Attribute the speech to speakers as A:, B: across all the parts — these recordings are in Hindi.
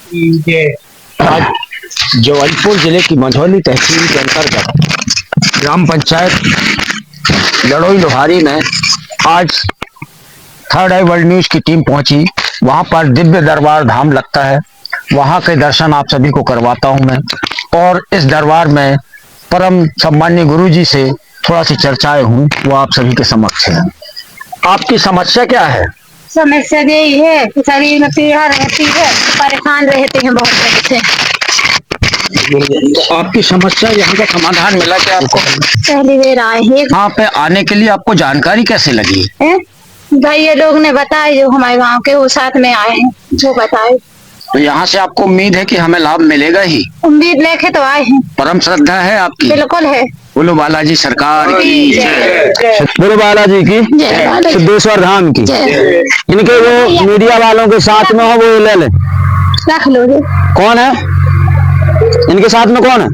A: आज जौनपुर जिले की मंझौली तहसील के अंतर्गत ग्राम पंचायत लड़ोई लोहारी में आज थर्ड आई वर्ल्ड न्यूज की टीम पहुंची। वहां पर दिव्य दरबार धाम लगता है, वहां के दर्शन आप सभी को करवाता हूं मैं। और इस दरबार में परम सम्मान्य गुरु जी से थोड़ा सी चर्चाएं हूँ, वो आप सभी के समक्ष है। आपकी समस्या क्या है?
B: समस्या यही है कि शरीर में पीड़ा रहती है, परेशान रहते हैं बहुत देर से।
A: तो आपकी समस्या यहाँ का समाधान मिला क्या आपको?
B: पहली बार आए हैं।
A: यहाँ पे आने के लिए आपको जानकारी कैसे लगी?
B: भाई ये लोग ने बताया, जो हमारे गांव के वो साथ में आए हैं, जो बताए।
A: तो यहाँ से आपको उम्मीद है कि हमें लाभ मिलेगा ही?
B: उम्मीद लेके तो आए हैं।
A: परम श्रद्धा है आपकी?
B: बिल्कुल है।
A: बोलो बालाजी सरकार की जय। बोलो बालाजी की जय। सिद्धेश्वर धाम की। इनके वो मीडिया वालों के साथ में हो, वो ले लें,
B: रख लो।
A: कौन है इनके साथ में? कौन है?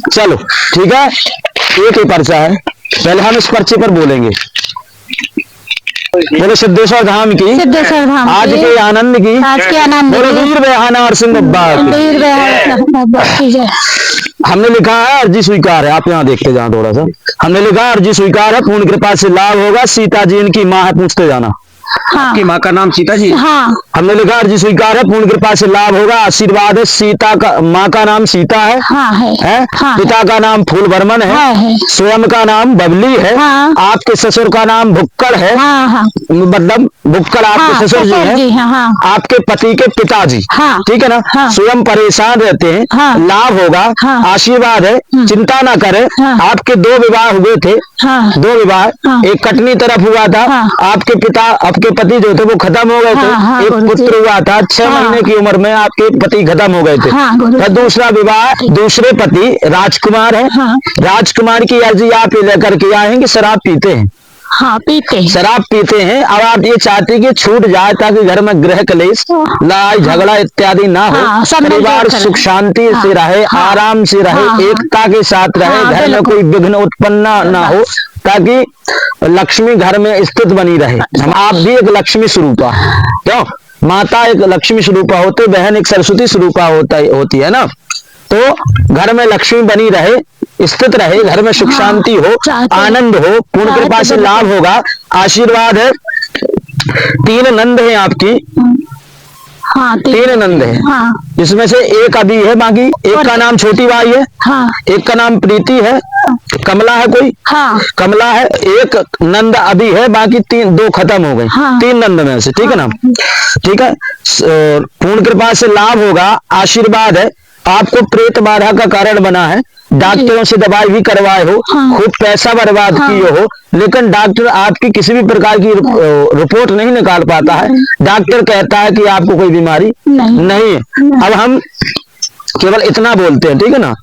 A: चलो ठीक है, एक ही पर्चा है, पहले हम इस पर्चे पर बोलेंगे। बोलो सिद्धेश्वर धाम की,
B: सिद्धेश्वर धाम
A: आज के आनंद की,
B: आज के आनंद
A: बोलो वीर बेहाना और सिंह हमने लिखा है अर्जी स्वीकार है। आप यहाँ देखते जाना थोड़ा सा। हमने लिखा अर्जी स्वीकार है, पूर्ण कृपा से लाभ होगा। सीता जी इनकी माँ है, पूछते जाना। हाँ। आपकी माँ का नाम सीता जी?
B: हाँ।
A: हमने लिखा अर्जी स्वीकार है, पूर्ण कृपा से लाभ होगा। आशीर्वाद है। सीता का माँ का नाम सीता है।
B: हाँ है। हाँ।
A: पिता का नाम फूल बर्मन है। स्वयं का नाम बबली है। हाँ। आपके ससुर का नाम भुक्कड़ है। हाँ। मतलब भुक्कड़ आपके ससुर जी है। हाँ। आपके पति के पिताजी। हाँ। ठीक है ना? हाँ। स्वयं परेशान रहते हैं। हाँ। लाभ होगा। हाँ। आशीर्वाद है। चिंता ना करे। हाँ। आपके 2 विवाह हुए थे। हाँ। 2 विवाह। हाँ। एक कटनी तरफ हुआ था। हाँ। आपके पिता, आपके पति जो थे वो खत्म हो गए थे। हाँ। एक पुत्र हुआ था 6 महीने की उम्र में, आपके पति खत्म हो गए थे। हाँ। फिर दूसरा विवाह, दूसरे पति राजकुमार है। हाँ। राजकुमार की अर्जी आप ये लेकर के आए हैं कि शराब पीते हैं?
B: हाँ, पीते हैं।
A: शराब पीते हैं। अब आप ये चाहते हैं कि छूट जाए ताकि घर में गृह कलेश, लड़ाई झगड़ा इत्यादि ना हो। हाँ। परिवार सुख शांति से रहे। हाँ। आराम से रहे। एकता के साथ रहे। हाँ। घर में कोई विघ्न उत्पन्न ना हो, ताकि लक्ष्मी घर में स्थित बनी रहे। हम आप भी एक लक्ष्मी स्वरूपा, क्यों? माता एक लक्ष्मी स्वरूपा होते, बहन एक सरस्वती स्वरूपा होती है ना। तो घर में लक्ष्मी बनी रहे, स्थित रहे, घर में सुख शांति हो, आनंद हो, पूर्ण कृपा से लाभ होगा। आशीर्वाद है। 3 नंद है आपकी। हाँ, 3 नंद है। हाँ। जिसमें से एक अभी है, बाकी एक का नाम छोटी बाई है। हाँ। एक का नाम प्रीति है। कमला है कोई? हाँ। कमला है। एक नंद अभी है, बाकी 2 खत्म हो गए। हाँ। 3 नंद में से, ठीक है ना? ठीक है। पूर्ण कृपा से लाभ होगा। आशीर्वाद है। आपको प्रेत बाधा का कारण बना है, डॉक्टरों से दवाई भी करवाए हो। हाँ। खूब पैसा बर्बाद किए हो, लेकिन डॉक्टर आपकी किसी भी प्रकार की रिपोर्ट नहीं निकाल पाता है। डॉक्टर कहता है कि आपको कोई बीमारी नहीं है। अब हम केवल इतना बोलते हैं, ठीक है ना?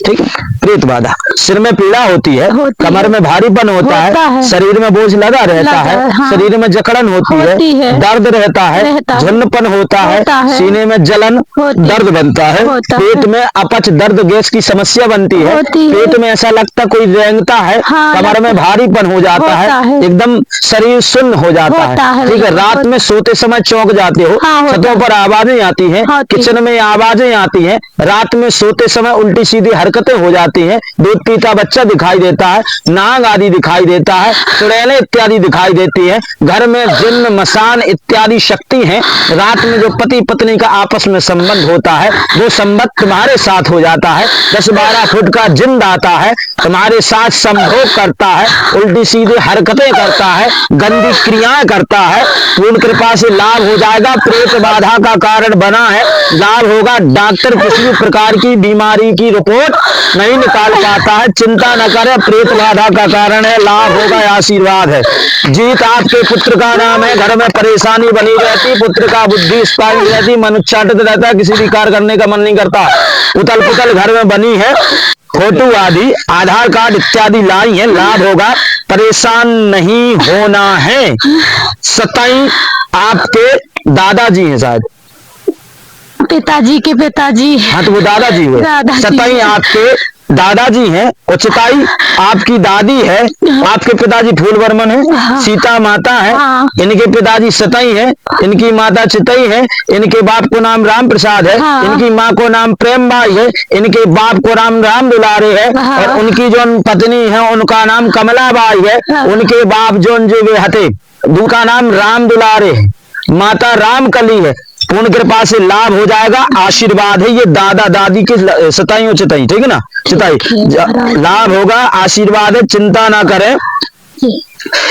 A: ठीक है। प्रेत बाधा, सिर में पीड़ा होती है, कमर में भारीपन होता है, शरीर में बोझ लगा रहता है। हाँ। शरीर में जकड़न होती है, दर्द रहता है, झुंडपन होता है, सीने में जलन, दर्द बनता है, पेट में अपच दर्द गैस की समस्या बनती है, पेट में ऐसा लगता कोई रेंगता है। हाँ। कमर में भारीपन हो जाता है, एकदम शरीर सुन्न हो जाता है। ठीक है। रात में सोते समय चौंक जाते हो। हाँ। छतों पर आवाजें आती हैं, किचन में आवाजें आती हैं, रात में सोते समय उल्टी सीधी हरकतें हो जाती हैं, दूध पीता बच्चा दिखाई देता है, नाग आदि दिखाई देता है, चुड़ैलें इत्यादि दिखाई देती है, घर में जिन्न मसान इत्यादि शक्ति हैं। रात में जो पति पत्नी का आपस में संबंध होता है, वो संबंध तुम्हारे साथ हो जाता है। 10-12 फुट का जिन्न आता है, तुम्हारे साथ संभोग करता है, उल्टी सीधी हरकतें करता है, गंदी क्रियाएं करता है। पूर्ण कृपा से लाभ हो जाएगा। प्रेत बाधा का कारण बना है, लाभ होगा। डॉक्टर किसी भी प्रकार की बीमारी की रिपोर्ट नहीं निकाल पाता है, चिंता न करे, प्रेत बाधा का कारण है, लाभ होगा। आशीर्वाद है। जीत आपके पुत्र का नाम है। घर में परेशानी बनी रहती, पुत्र का बुद्धि स्पाई रहती, मन उच्चाटित रहता है, किसी भी कार्य करने का मन नहीं करता, उतल पुतल घर में बनी है। फोटो आदि, आधार कार्ड इत्यादि लाई है, लाभ होगा। परेशान नहीं होना है। सताई आपके दादाजी हैं शायद,
B: पिताजी के पिताजी।
A: हाँ, तो वो दादाजी हुए। सताई आपके दादाजी हैं, और चिताई आपकी दादी है, आपके पिताजी फूल वर्मन है, सीता माता है, इनके पिताजी सतई है, इनकी माता चितई है, इनके बाप को नाम राम प्रसाद है, इनकी माँ को नाम प्रेम बाई है, इनके बाप को नाम राम दुलारे है, और उनकी जो पत्नी है उनका नाम कमला बाई है, उनके बाप जो वे हते उनका नाम राम दुलारे है, माता राम कली है। पूर्ण कृपा से लाभ हो जाएगा, आशीर्वाद है ये दादा दादी के सताई चिताई, ठीक है ना, चिताई लाभ होगा, आशीर्वाद है, चिंता ना करें।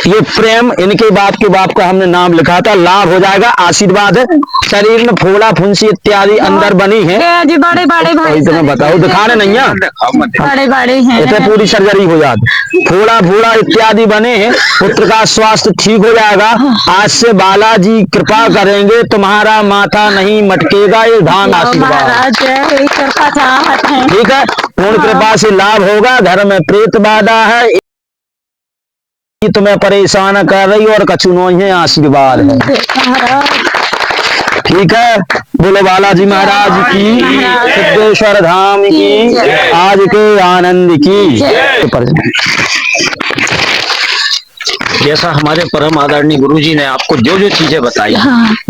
A: ये प्रेम इनके बाप के बाप का हमने नाम लिखा था, लाभ हो जाएगा, आशीर्वाद है। शरीर में फोड़ा फुंसी इत्यादि अंदर बनी है
B: जी, बड़े बड़े भाई
A: तो मैं बताऊँ, दिखाने नहीं है,
B: बड़े बड़े हैं,
A: इसे पूरी सर्जरी हो जाती, फोड़ा फूड़ा इत्यादि बने हैं। पुत्र का स्वास्थ्य ठीक हो जाएगा। आज से बालाजी कृपा करेंगे, तुम्हारा माथा नहीं मटकेगा, ये धाम आशीर्वाद, ठीक है। पूर्ण कृपा से लाभ होगा। घर में प्रेत बाधा है, तुम्हें परेशान कर रही और कछु नहीं, आशीर्वाद है, ठीक है। बोलो बालाजी महाराज की, सिद्धेश्वर धाम की, आज के आनंद की।
C: जैसा हमारे परम आदरणीय गुरुजी ने आपको जो जो चीजें बताई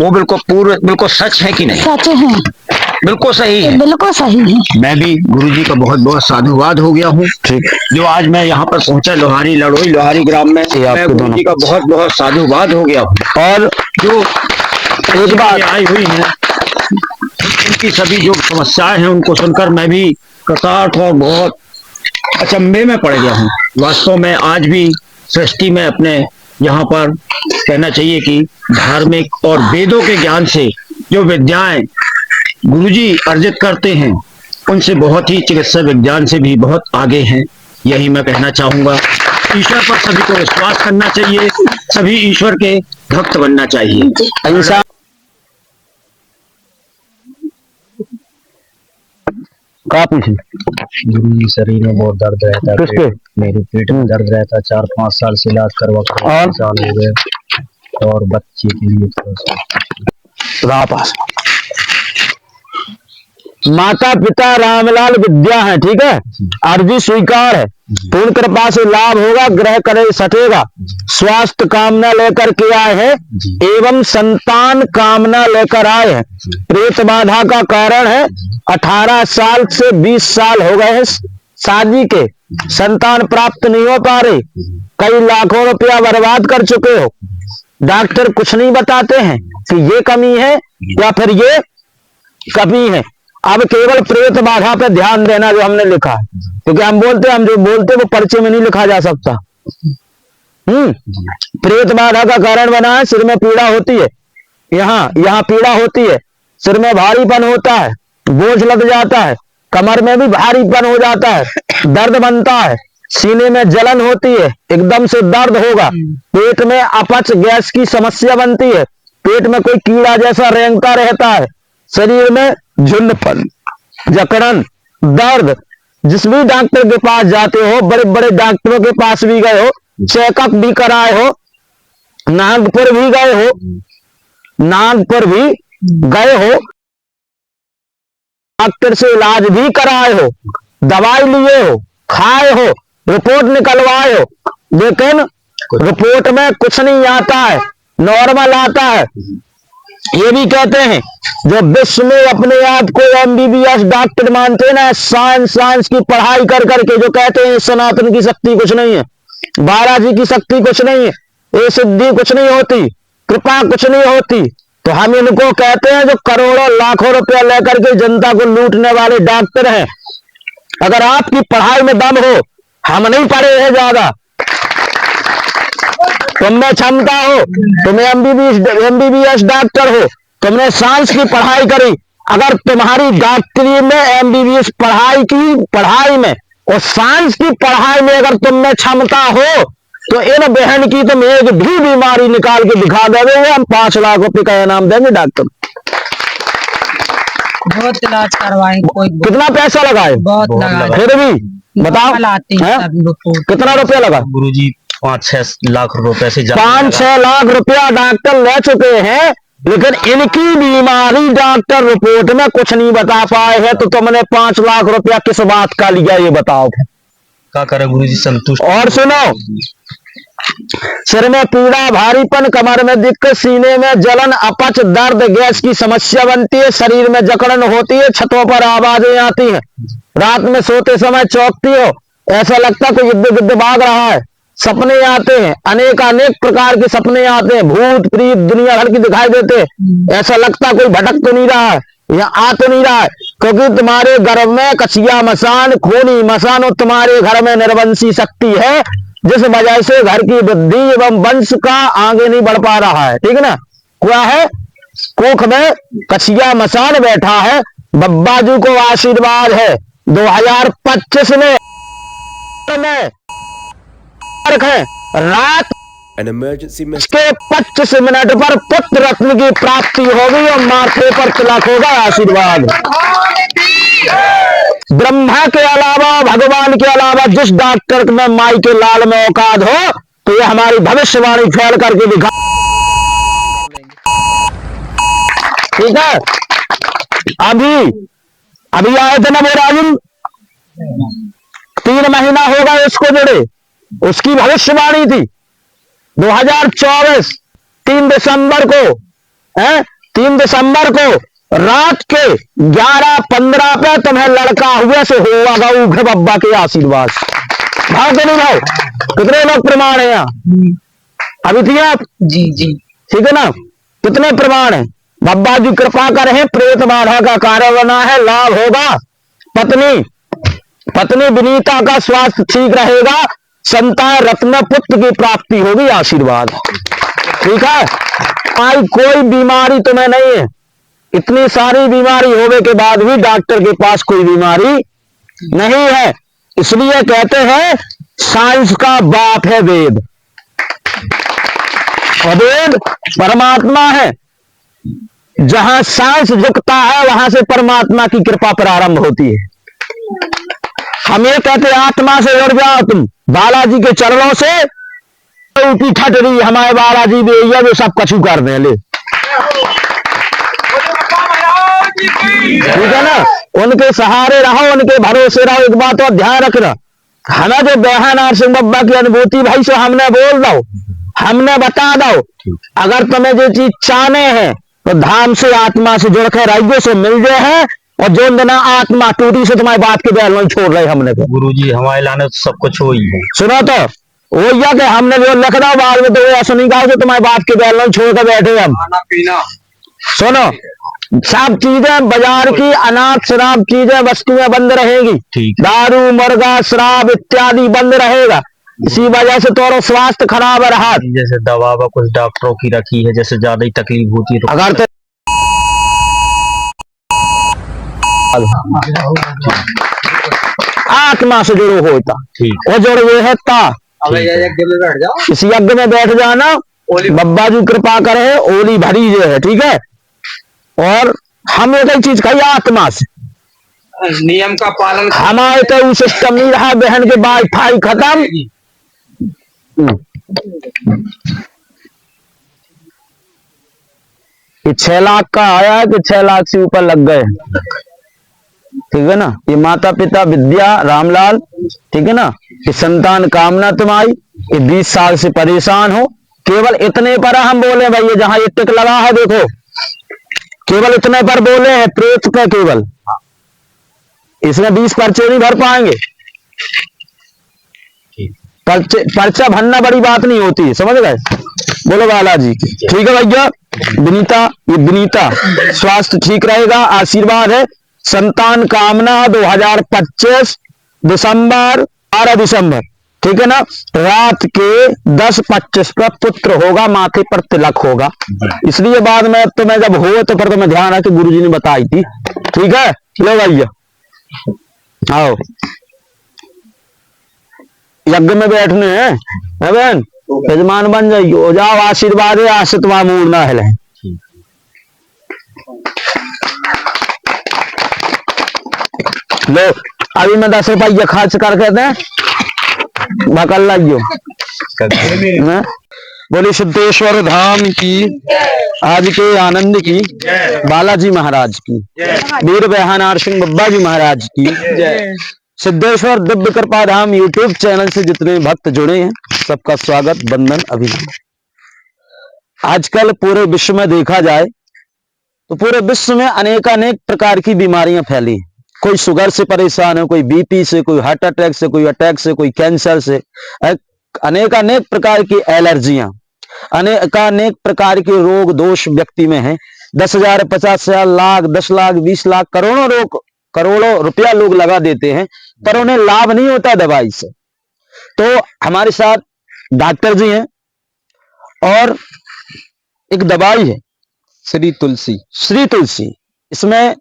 C: वो बिल्कुल सच है कि नहीं?
B: सच है,
C: बिल्कुल सही है,
B: बिल्कुल सही है।
C: मैं भी गुरुजी का बहुत बहुत साधुवाद हो गया हूँ,
A: ठीक,
C: जो आज मैं यहाँ पर पहुंचा लोहारी लड़ोई लोहारी ग्राम में, मैं गुरुजी का बहुत बहुत साधुवाद हो गया हूँ।
A: और
C: जो
A: एक बात
C: आई हुई है, इनकी सभी जो समस्याएं हैं उनको सुनकर मैं भी कृतार्थ और बहुत अचंभे में पड़ गया हूँ। वास्तव में आज भी सृष्टि में अपने यहाँ पर कहना चाहिए कि धार्मिक और वेदों के ज्ञान से जो विद्याएं गुरुजी अर्जित करते हैं उनसे बहुत ही चिकित्सा विज्ञान से भी बहुत आगे हैं, यही मैं कहना चाहूंगा। ईश्वर पर सभी को विश्वास करना चाहिए, सभी ईश्वर के भक्त बनना चाहिए।
A: इंसान का पूछे
D: गुरुजी, शरीर में बहुत दर्द रहता है,
A: किसके?
D: मेरे पेट में दर्द रहता है, 4-5 साल से इलाज करवा कर
A: और?
D: साल हो गए, और बच्चे के लिए थोड़ा सा
A: वापस माता पिता रामलाल विद्या है, ठीक है, अर्जी स्वीकार है। पूर्ण कृपा से लाभ होगा, ग्रह करे सटेगा, स्वास्थ्य कामना लेकर के आए हैं एवं संतान कामना लेकर आए हैं। प्रेत बाधा का कारण है, 18 साल से 20 साल हो गए हैं शादी के, संतान प्राप्त नहीं हो पा रही, कई लाखों रुपया बर्बाद कर चुके हो, डॉक्टर कुछ नहीं बताते हैं कि ये कमी है या फिर ये कमी है। अब केवल प्रेत बाधा पे ध्यान देना जो हमने लिखा है, क्योंकि हम जो बोलते वो पर्चे में नहीं लिखा जा सकता। प्रेत बाधा का कारण बना है, सिर में पीड़ा होती है, यहाँ पीड़ा होती है, सिर में भारीपन होता है, बोझ लग जाता है, कमर में भी भारीपन हो जाता है, दर्द बनता है, सीने में जलन होती है, एकदम से दर्द होगा, पेट में अपच गैस की समस्या बनती है, पेट में कोई कीड़ा जैसा रेंगता रहता है, शरीर में झुंडपन, जकड़न, दर्द। जिस भी डॉक्टर के पास जाते हो, बड़े बड़े डॉक्टरों के पास भी गए हो, चेकअप भी कराए हो, नागपुर भी गए हो, डॉक्टर से इलाज भी कराए हो, दवाई लिए हो, खाए हो, रिपोर्ट निकलवाए हो, लेकिन रिपोर्ट में कुछ नहीं आता है, नॉर्मल आता है। ये भी कहते हैं जो विश्व में अपने आप को MBBS डॉक्टर मानते हैं ना, साइंस की पढ़ाई कर करके, जो कहते हैं सनातन की शक्ति कुछ नहीं है, बालाजी की शक्ति कुछ नहीं है, ये सिद्धि कुछ नहीं होती, कृपा कुछ नहीं होती, तो हम इनको कहते हैं जो करोड़ों लाखों रुपया लेकर के जनता को लूटने वाले डॉक्टर हैं। अगर आपकी पढ़ाई में दम हो, हम नहीं पढ़े हैं ज्यादा, तुमने क्षमता हो, तुम्हें MBBS डॉक्टर हो, तुमने साइंस की पढ़ाई करी, अगर तुम्हारी डॉक्टरी में MBBS पढ़ाई में और साइंस की पढ़ाई में अगर तुमने क्षमता हो, तो इन बहन की तुम एक भी बीमारी निकाल के दिखा दोगे, हम 5 लाख रुपए का इनाम देंगे डॉक्टर।
B: बहुत इलाज करवाए, कोई
A: कितना पैसा लगाए?
B: बहुत लगा,
A: फिर भी बताओ कितना रुपया लगा?
D: गुरुजी 5-6 लाख रुपए से
A: 5-6 लाख रुपया डॉक्टर ले चुके हैं, लेकिन इनकी बीमारी डॉक्टर रिपोर्ट में कुछ नहीं बता पाए हैं, तो तुमने 5 लाख रुपया किस बात का लिया, ये बताओ।
D: क्या करे गुरुजी, संतुष्ट।
A: और सुनो, सिर में पीड़ा, भारीपन, कमर में दिक्कत, सीने में जलन, अपच, दर्द, गैस की समस्या बनती है, शरीर में जकड़न होती है, छतों पर आवाजें आती हैं, रात में सोते समय चौंकती हो, ऐसा लगता कोई गिद्ध गिद्ध भाग रहा है, सपने आते हैं, अनेक प्रकार के सपने आते हैं, भूत प्रीत दुनिया भर की दिखाई देते हैं, ऐसा लगता कोई भटक तो नहीं रहा है, या आ तो नहीं रहा है, क्योंकि तुम्हारे गर्भ में कछिया मसान, खूनी मसान, और तुम्हारे घर में निर्वंशी शक्ति है, जिस वजह से घर की वृद्धि एवं वंश का आगे नहीं बढ़ पा रहा है। ठीक है ना। क्या है, कोख में कछिया मसान बैठा है, बब्बा जी को आशीर्वाद है 2025 में रात
E: An emergency message.
A: के 25 मिनट पर पुत्र रत्न की प्राप्ति होगी और माथे पर तिलक होगा, आशीर्वाद। ब्रह्मा के अलावा, भगवान के अलावा जिस डॉक्टर में माई के लाल में औकात हो, तो ये हमारी भविष्यवाणी फैल करके दिखा। ठीक है। अभी आए थे ना वो राजन, 3 महीना होगा इसको जुड़े, उसकी भविष्यवाणी थी 2024 3 दिसंबर को, 3 दिसंबर को रात के 11:15 पे तुम्हें लड़का हुए से होगा उघे बब्बा के आशीर्वाद। भाव के नहीं भाव, कितने लोग प्रमाण है यहाँ अभी थी आप?
B: जी
A: ठीक है ना। कितने प्रमाण है? बब्बा जी कृपा करें, प्रेत बाधा का कारण बना है, लाभ होगा, पत्नी विनीता का स्वास्थ्य ठीक रहेगा, संतान रत्न पुत्र की प्राप्ति होगी, आशीर्वाद। ठीक है। कोई बीमारी तुम्हें नहीं है, इतनी सारी बीमारी होने के बाद भी डॉक्टर के पास कोई बीमारी नहीं है। इसलिए कहते हैं साइंस का बाप है वेद, और वेद परमात्मा है। जहां साइंस झुकता है वहां से परमात्मा की कृपा प्रारंभ होती है। हम ये कहते आत्मा से जुड़ जाओ तुम, बालाजी के चरणों से ऊटी ठटरी हमारे बालाजी भैया वे सब कछु कर दे ले। ठीक है ना। उनके सहारे रहो, उनके भरोसे रहो। एक बात और ध्यान रखना, हमें जो बेहा नरसिंह बब्बा की अनुभूति भाई से हमने बोल दो, हमने बता दो। अगर तुम्हें जो चीज चाहने हैं तो धाम से आत्मा से जुड़ के राज्यों से मिल गए हैं, और जो दिन आत्मा टूटी से तुम्हारी बात के बैल नहीं छोड़ रहे हमने।
D: गुरुजी हमारे लाने तो सब कुछ हो ही है।
A: सुनो तो वो या कि हमने जो लखनऊ बाद में तो ऐसा नहीं कहा जो तुम्हारी बात के बैल नहीं छोड़ कर बैठे हम। सुनो, सब चीजें बाजार की अनाथ शराब चीजें वस्तुएं बंद रहेगी, दारू मुर्गा शराब इत्यादि बंद रहेगा। इसी वजह से तो स्वास्थ्य खराब रहा।
D: जैसे दवा कुछ डॉक्टरों की रखी है, जैसे ज्यादा ही तकलीफ होती है तो
A: अगर तो आत्मा से जुड़ो होता, ठीक, और जुड़ ये है ता। इस यज्ञ में बैठ जाना, बब्बा जी कृपा करे, ओली भरी जो है। ठीक है। और हम एक ही चीज कही आत्मा से,
F: नियम का पालन।
A: हमारे तो वो सिस्टम नहीं रहा, बहन के वाईफाई खत्म। ये 6 लाख का आया कि 6 लाख से ऊपर लग गए। ठीक है ना। ये माता पिता विद्या रामलाल, ठीक है ना, ये संतान कामना तुम्हारी, ये 20 साल से परेशान हो, केवल इतने पर हम बोले भाई, ये जहां ये टिक लगा है देखो, केवल इतने पर बोले हैं प्रेत पे, केवल इसमें 20 पर्चे नहीं भर पाएंगे। पर्चा भरना बड़ी बात नहीं होती, समझ गए। बोलो बालाजी। ठीक है भैया। विनीता, ये विनीता स्वास्थ्य ठीक रहेगा, आशीर्वाद है। संतान कामना 2025 दिसंबर 12 दिसंबर, ठीक है ना, रात के 10:25 पर पुत्र होगा, माथे पर तिलक होगा। इसलिए बाद में तुम्हें जब हो तो फिर तुम्हें ध्यान है कि गुरुजी ने बताई थी। ठीक है। लो भैया आओ, यज्ञ में बैठने हैं बहन, यजमान बन जाइयो, जाओ आशीर्वाद है, आज से तुम्हारा मूड ना हिले। लो अभी मैं 10 रुपया खर्च करके दें, भकल लाइयो। बोले सिद्धेश्वर धाम की। आज के आनंद की, बालाजी महाराज की, वीर बयानार सिंह बब्बा जी महाराज की, सिद्धेश्वर दिव्य कृपा धाम यूट्यूब चैनल से जितने भक्त जुड़े हैं सबका स्वागत, वंदन, अभिनंदन। आजकल पूरे विश्व में देखा जाए तो पूरे विश्व में अनेकानेक प्रकार की बीमारियां फैली हैं। कोई शुगर से परेशान है, कोई बीपी से, कोई हार्ट अटैक से, कोई अटैक से, कोई कैंसर से, अनेकानेक प्रकार की एलर्जियां, अनेकानेक प्रकार के रोग दोष व्यक्ति में हैं। 10,000, 50,000, लाख, 10 लाख, 20 लाख, करोड़ों रुपया लोग लगा देते हैं, पर उन्हें लाभ नहीं होता दवाई से। तो हमारे साथ डॉक्टर जी हैं और एक दवाई है
D: श्री तुलसी।
A: श्री तुलसी, इसमें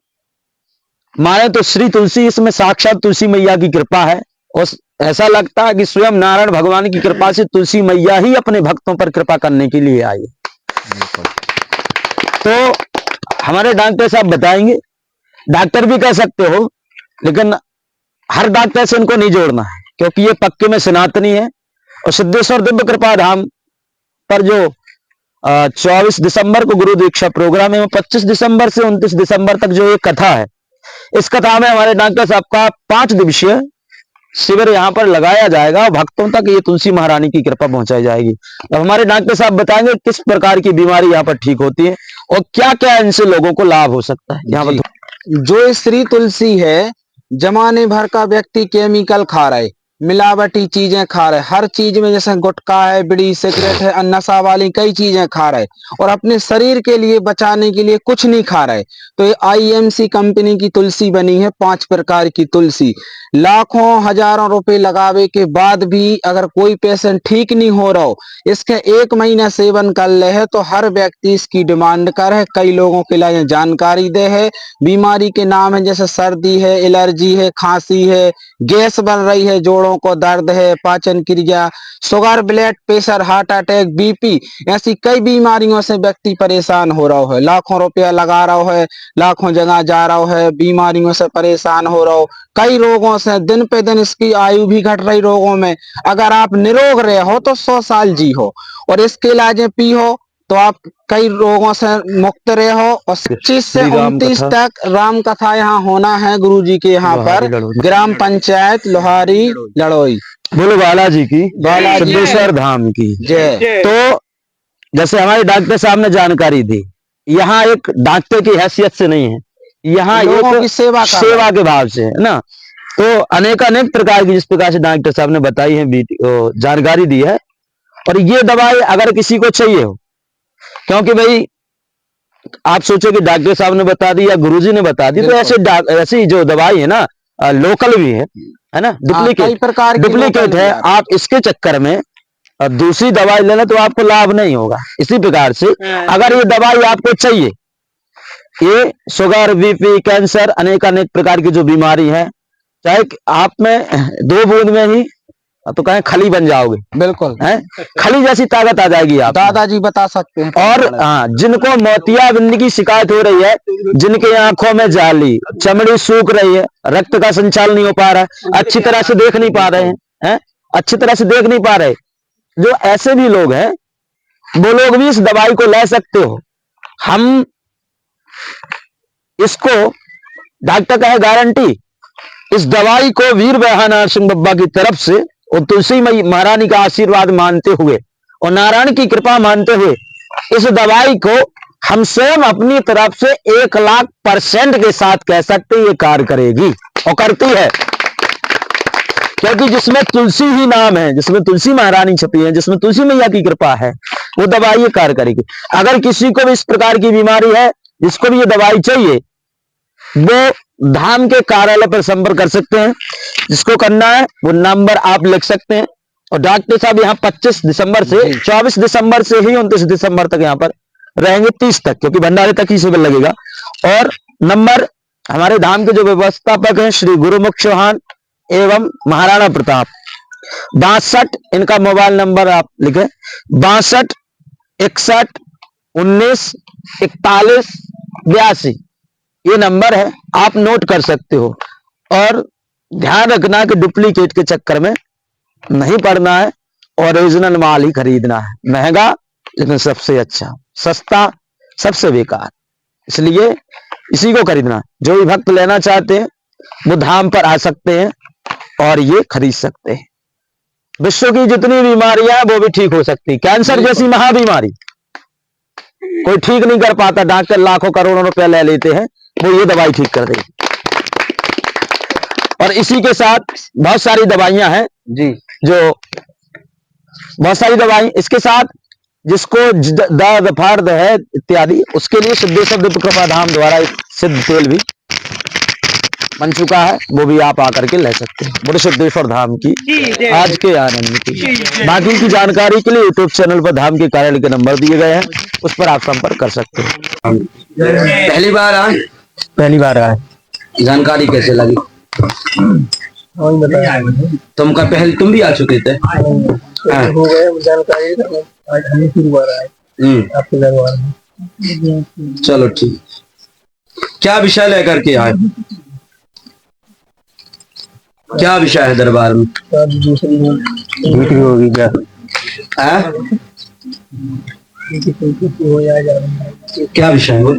A: माने तो श्री तुलसी, इसमें साक्षात तुलसी मैया की कृपा है और ऐसा लगता है कि स्वयं नारायण भगवान की कृपा से तुलसी मैया ही अपने भक्तों पर कृपा करने के लिए आई। तो हमारे डॉक्टर साहब बताएंगे, डॉक्टर भी कह सकते हो, लेकिन हर डॉक्टर से इनको नहीं जोड़ना है क्योंकि ये पक्के में सनातनी है। और सिद्धेश्वर दिव्य कृपा धाम पर जो 24 दिसंबर को गुरु दीक्षा प्रोग्राम है, 25 दिसंबर से 29 दिसंबर तक जो ये कथा है, इस कथा में हमारे डॉक्टर साहब का 5 दिवसीय शिविर यहाँ पर लगाया जाएगा और भक्तों तक ये तुलसी महारानी की कृपा पहुंचाई जाएगी। अब हमारे डॉक्टर साहब बताएंगे किस प्रकार की बीमारी यहाँ पर ठीक होती है और क्या क्या इनसे लोगों को लाभ हो सकता है। यहाँ पर
E: जो श्री तुलसी है, जमाने भर का व्यक्ति केमिकल खा रहे, मिलावटी चीजें खा रहे, हर चीज में जैसे गुटखा है, बीड़ी, सिगरेट है, नशा वाली कई चीजें खा रहे और अपने शरीर के लिए बचाने के लिए कुछ नहीं खा रहे। तो ये IMC कंपनी की तुलसी बनी है, 5 प्रकार की तुलसी। लाखों हजारों रुपए लगावे के बाद भी अगर कोई पेशेंट ठीक नहीं हो रहा हो, इसके 1 महीना सेवन कर ले है तो हर व्यक्ति इसकी डिमांड कर है। कई लोगों के लिए जानकारी दे है। बीमारी के नाम है जैसे सर्दी है, एलर्जी है, खांसी है, गैस बन रही है, जोड़ों को दर्द है, पाचन क्रिया, sugar, blood pressure, heart attack, BP, ऐसी कई बीमारियों से व्यक्ति परेशान हो रहा है। लाखों रुपया लगा रहा है, लाखों जगह जा रहा है, बीमारियों से परेशान हो रहा हो, कई रोगों से दिन पे दिन इसकी आयु भी घट रही रोगों में। अगर आप निरोग रहे हो तो 100 साल जी हो और इसके इलाज पी हो तो आप कई रोगों से मुक्त रहे हो। और 25 से 29 तक राम कथा यहाँ होना है गुरुजी के यहाँ पर, ग्राम पंचायत लोहारी लड़ोई।
A: बोलो बालाजी की, सिद्धेश्वर धाम की
E: जय।
A: तो जैसे हमारे डॉक्टर साहब ने जानकारी दी, यहाँ एक डॉक्टर की हैसियत से नहीं है, यहाँ
E: लोगों की
A: एक
E: सेवा
A: के भाव से है ना। तो अनेक प्रकार की, जिस प्रकार से डॉक्टर साहब ने बताई है, जानकारी दी है। और ये दवाई अगर किसी को चाहिए हो, क्योंकि भाई आप सोचो कि डॉक्टर साहब ने बता दी या गुरुजी ने बता दी, तो ऐसी जो दवाई है ना, लोकल भी है ना, डुप्लीकेट है। आप इसके चक्कर में दूसरी दवाई लेना तो आपको लाभ नहीं होगा। इसी प्रकार से अगर ये दवाई आपको चाहिए, ये शुगर, BP, कैंसर, अनेक प्रकार की जो बीमारी है, चाहे आप में 2 बूंद में ही तो कहें खली बन जाओगे, बिल्कुल है, खली जैसी ताकत आ जाएगी। आप
E: दादाजी बता सकते हैं।
A: और हाँ, जिनको मोतियाबिंद की शिकायत हो रही है, जिनके आंखों में जाली, चमड़ी सूख रही है, रक्त का संचालन नहीं हो पा रहा है, अच्छी तरह से देख नहीं पा रहे हैं, अच्छी तरह से देख नहीं पा रहे, जो ऐसे भी लोग हैं, वो लोग भी इस दवाई को ले सकते हो। हम इसको डॉक्टर का है गारंटी, इस दवाई को वीर बयानार सिंह बब्बा की तरफ से और तुलसी महारानी का आशीर्वाद मानते हुए और नारायण की कृपा मानते हुए इस दवाई को हम स्वयं अपनी तरफ से 1,00,000% के साथ कह सकते हैं ये कार्य करेगी और करती है। क्योंकि जिसमें तुलसी ही नाम है, जिसमें तुलसी महारानी छपी है, जिसमें तुलसी मैया की कृपा है, वो दवाई ये कार्य करेगी। अगर किसी को भी इस प्रकार की बीमारी है, जिसको भी ये दवाई चाहिए, वो धाम के कार्यालय पर संपर्क कर सकते हैं। जिसको करना है वो नंबर आप लिख सकते हैं। और डॉक्टर साहब यहाँ 25 दिसंबर से 24 दिसंबर से ही 29 दिसंबर तक यहाँ पर रहेंगे, 30 तक, क्योंकि भंडारे तक ही शिविर लगेगा। और नंबर हमारे धाम के जो व्यवस्थापक हैं श्री गुरुमुख चौहान एवं महाराणा प्रताप, 62 इनका मोबाइल नंबर आप लिखें, 62 61 19 41 82 ये नंबर है, आप नोट कर सकते हो। और ध्यान रखना कि डुप्लीकेट के चक्कर में नहीं पड़ना है, ओरिजिनल माल ही खरीदना है। महंगा लेकिन सबसे अच्छा, सस्ता सबसे बेकार। इसलिए इसी को खरीदना। जो भी भक्त लेना चाहते हैं वो धाम पर आ सकते हैं और ये खरीद सकते हैं। विश्व की जितनी बीमारियां वो भी ठीक हो सकती। कैंसर जैसी महाबीमारी कोई ठीक नहीं कर पाता, डॉक्टर लाखों करोड़ों रुपया ले लेते हैं, वो ये दवाई ठीक कर देगी। और इसी के साथ बहुत सारी दवाइयां हैं
E: जी,
A: जो बहुत सारी दवाई इसके साथ, जिसको दर्द फर्द है इत्यादि, उसके लिए सिद्धेश्वर दिव्य कृपा धाम द्वारा एक सिद्ध तेल भी बन चुका है, वो भी आप आकर के ले सकते हैं। बोले सिद्धेश्वर धाम की आज के आनंद की। बाकी की जानकारी के लिए यूट्यूब चैनल पर धाम के कार्यालय के नंबर दिए गए हैं, उस पर आप संपर्क कर सकते हैं।
E: पहली बार आए?
D: पहली बार आए।
E: जानकारी कैसे लगी? तुमका पहले तुम भी आ चुके थे? हाँ।
D: हो गए जानकारी, आज हम फिर बार आए आपके दरबार में।
E: चलो ठीक। क्या विषय लेकर के आए? क्या विषय है दरबार में?
D: दूसरी बिक्री होगी क्या? हो जाएगा।
E: क्या विषय है वो?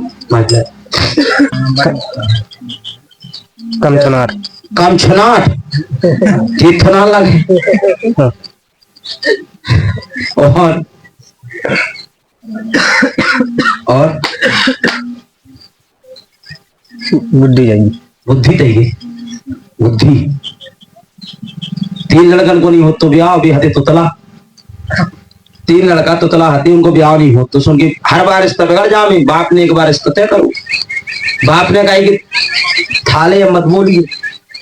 D: कम सुनार।
E: कम छनाट ठीक ना लगे। और
D: बुद्धि चाहिए।
E: बुद्धि चाहिए। बुद्धि 3 लड़कन को नहीं हो तो ब्याह भी हते तो तला। 3 लड़का तो तला हती, उनको ब्याह नहीं हो तो सुन के हर बार रिश्ता बिगड़ जाए। बाप ने एक बार रिश्ता तय करो। बाप ने कहा कि थाले मत बोलिए,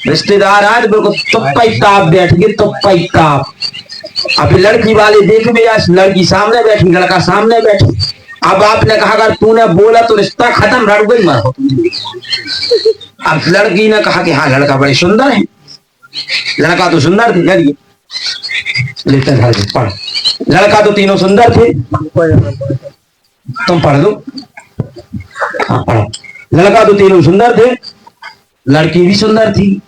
E: रिश्तेदार आज बिल्कुल तुप्पा ताप बैठ गए, तुप्पा ताप। अभी लड़की वाले देख भी, आज लड़की सामने बैठी, लड़का सामने बैठी। अब आपने कहा अगर तूने बोला तो रिश्ता खत्म, रड़ गई मर। अब लड़की ने कहा कि हाँ लड़का बड़े सुंदर है। लड़का तो सुंदर थे, लड़की लेते पढ़। लड़का तो तीनों सुंदर थे। तुम पढ़ दो। हाँ पढ़ो। लड़का तो तीनों सुंदर थे, लड़की भी सुंदर थी।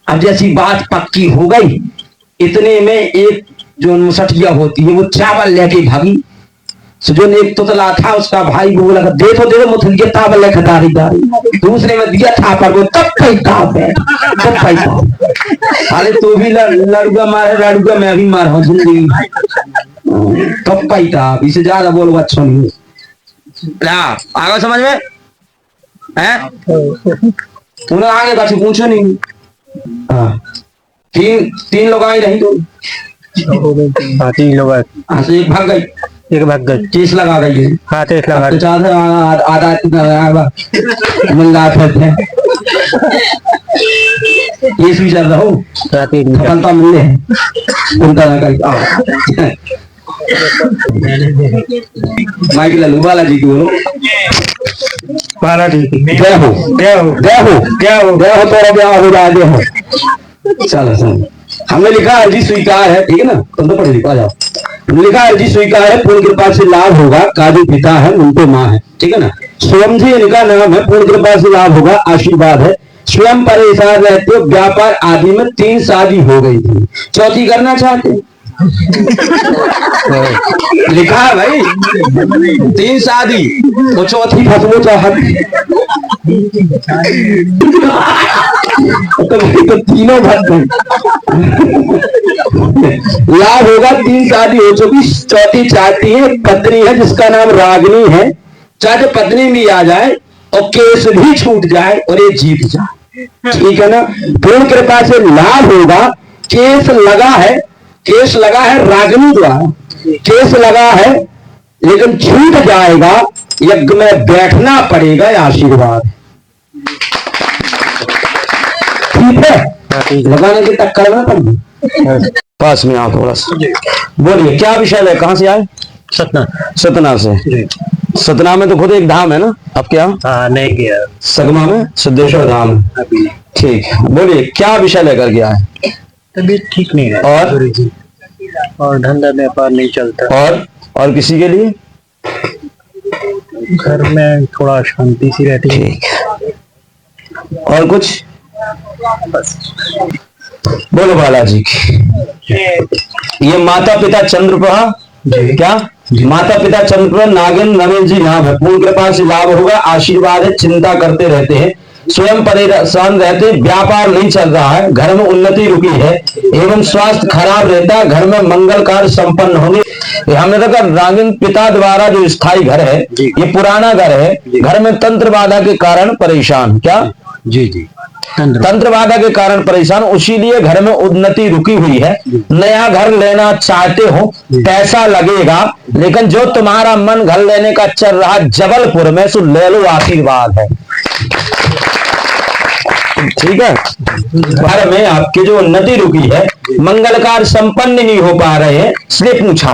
E: अब जैसी बात पक्की हो गई, इतने में एक जो मुसठिया होती है वो चावल लेके भागी। जो एक तोतला था उसका भाई वो लगा दे तो मुथलिया तावल लेकर दारी दारी। दूसरे में दिया था पर वो तब ताप है, तब ताप। अरे तू भी लड़ूगा मारे, लड़ूगा मैं भी मार हूँ जिंदगी। तब ताप, इसे ज्यादा बोलो अच्छा नहीं। आगे समझ में है? उन्हें आगे का पूछो नहीं। हाँ 3 लोग आए रही तो
D: 3 लोग आए।
E: एक भाग गई,
D: एक भाग गई,
E: केस लगा गई।
D: हाँ केस लगा।
E: तो आधा मिल रहा है। केस भी चल रहा हो, सफलता मिल रही है। उनका ना कर माइक लल्लू बालाजी की बोलो।
D: बालाजी
E: क्या हो क्या हो क्या हो क्या हो क्या हो तो क्या हो जाए हो। चलो चलो, हमने लिखा अर्जी स्वीकार है, ठीक है ना? तुम तो पढ़े लिखा जाओ। हमने लिखा अर्जी स्वीकार है, पूर्ण कृपा से लाभ होगा, काजू पिता है, उनको माँ है, ठीक है ना? स्वयं जी इनका नाम है, पूर्ण कृपा से लाभ होगा, आशीर्वाद है। स्वयं परेशान रहते हो, व्यापार आदि में 3 शादी हो गई थी, 4थी करना चाहते। लिखा है भाई 3 शादी तो 4थी फसलो चाहत। तो तीनों भट गए। लाभ होगा, 3 शादी हो चुकी, 4थी चाहती है। पत्नी है जिसका नाम रागिनी है, चाहे पत्नी भी आ जाए और केस भी छूट जाए और ये जीत जाए, ठीक है ना? पूर्ण कृपा से लाभ होगा। केस लगा है, केस लगा है रागिनी द्वारा, केस लगा है लेकिन छूट जाएगा, यज्ञ में बैठना पड़ेगा, आशीर्वाद, ठीक है? लगाने की टक्कर में तुम
A: पास में आओ थोड़ा सा। बोलिए क्या विषय है, कहाँ से आए?
D: सतना।
A: सतना से। सतना में तो खुद एक धाम है ना आपके यहाँ?
D: हाँ नहीं गया।
A: सगमा में सिद्धेश्वर धाम, ठीक है। बोलिए क्या विषय लेकर के आए?
D: तबीयत ठीक नहीं है और धंधा व्यापार नहीं चलता।
A: और किसी के लिए?
D: घर में थोड़ा शांति सी रहती है।
A: ठीक है। और कुछ?
D: बस
A: बोलो बालाजी की। ये माता पिता चंद्रप्रभा क्या माता पिता चंद्र नागिन नवीन जी नाम है, पूर्ण कृपा से लाभ होगा, आशीर्वाद है, चिंता करते रहते हैं, स्वयं परेशान रहते हैं, व्यापार नहीं चल रहा है, घर में उन्नति रुकी है एवं स्वास्थ्य खराब रहता है, घर में मंगल कार्य संपन्न होंगे। हमने देखा नागिन पिता द्वारा जो स्थायी घर है ये पुराना घर है, घर में तंत्र बाधा के कारण परेशान, क्या
C: जी
A: तंत्र बाधा के कारण परेशान, इसीलिए घर में उन्नति रुकी हुई है। नया घर लेना चाहते हो, पैसा लगेगा, लेकिन जो तुम्हारा मन घर लेने का चल रहा है जबलपुर में, सो ले लो, आशीर्वाद है। ठीक है, घर में आपकी जो उन्नति रुकी है, मंगल कार्य संपन्न नहीं हो पा रहे हैं, इसलिए पूछा,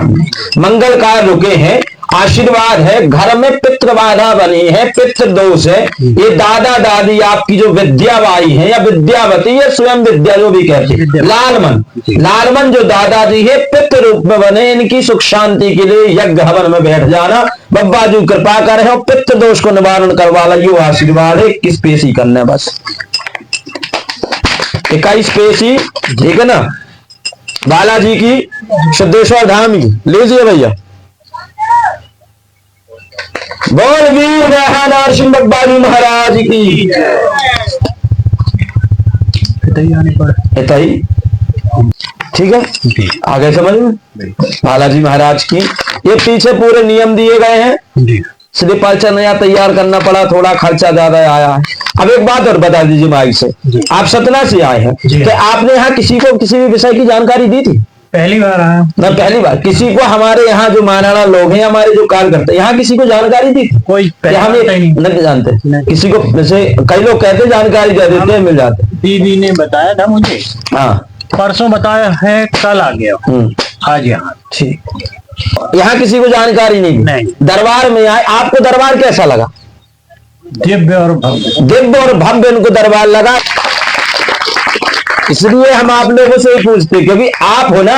A: मंगल कार्य रुके हैं, आशीर्वाद है, घर में पितृ बाधा बनी है, पितृ दोष है, ये दादा दादी आपकी जो विद्याबाई है या विद्यावती या स्वयं विद्या जो भी कहते हैं, लालमन जो दादाजी है पितृ रूप में बने, इनकी सुख शांति के लिए यज्ञ हवन में बैठ जाना, बब्बा जी कृपा करे और पितृ दोष को निवारण करवा ला, ये आशीर्वाद है। 21 पेश ही करना है बस, 21 पेश ही, ठीक है ना। बालाजी की सिद्धेश्वर धाम की लीजिए भैया, बोल वीर नरसिंह बब्बा जी महाराज की। इतना ही, ठीक है, आगे समझ में। बालाजी महाराज की ये पीछे पूरे नियम दिए गए हैं, इसलिए पर्चा नया तैयार करना पड़ा, थोड़ा खर्चा ज्यादा आया है। अब एक बात और बता दीजिए माइक से, आप सतना से आए हैं, कि आपने यहाँ किसी को किसी भी विषय की जानकारी दी थी?
D: पहली बार आया
A: मैं पहली बार। किसी को हमारे यहाँ जो मानाना लोग हैं, हमारे जो कार्य करते हैं, यहाँ किसी को जानकारी दी थी?
D: कोई
A: हम नहीं जानते किसी को, जैसे कई लोग कहते जानकारी दे देते हैं, मिल जाते।
D: दीदी ने बताया था मुझे,
A: हाँ
D: परसों बताया है, कल आ गया आज यहाँ।
A: ठीक, यहाँ किसी को जानकारी नहीं। दरबार में आए, आपको दरबार कैसा लगा?
D: दिव्य और भव्य,
A: दिव्य और भव्य इनको दरबार लगा। इसलिए हम आप लोगों से ही पूछते, क्योंकि आप हो ना,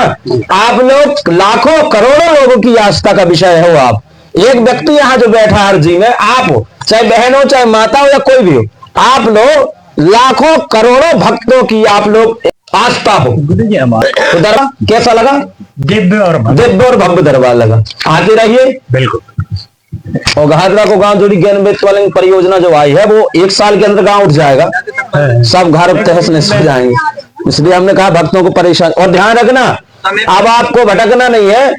A: आप लोग लाखों करोड़ों लोगों की आस्था का विषय हो। आप एक व्यक्ति यहाँ जो बैठा हर जी में, आप हो, चाहे बहन हो, चाहे माता हो, या कोई भी हो, आप लोग लाखों करोड़ों भक्तों की आप लोग आस्था हो। तो दरबार कैसा लगा?
D: दिव्य और
A: भव्य दरबार लगा। आते रहिए,
D: बिल्कुल।
A: और घाघरा को गांव जोड़ी ज्ञान वेद परियोजना जो आई है, वो 1 साल के अंदर गांव उठ जाएगा, सब घर तहस नहस हो जाएंगे। इसलिए हमने कहा भक्तों को परेशान, और ध्यान रखना, अब आपको भटकना नहीं है।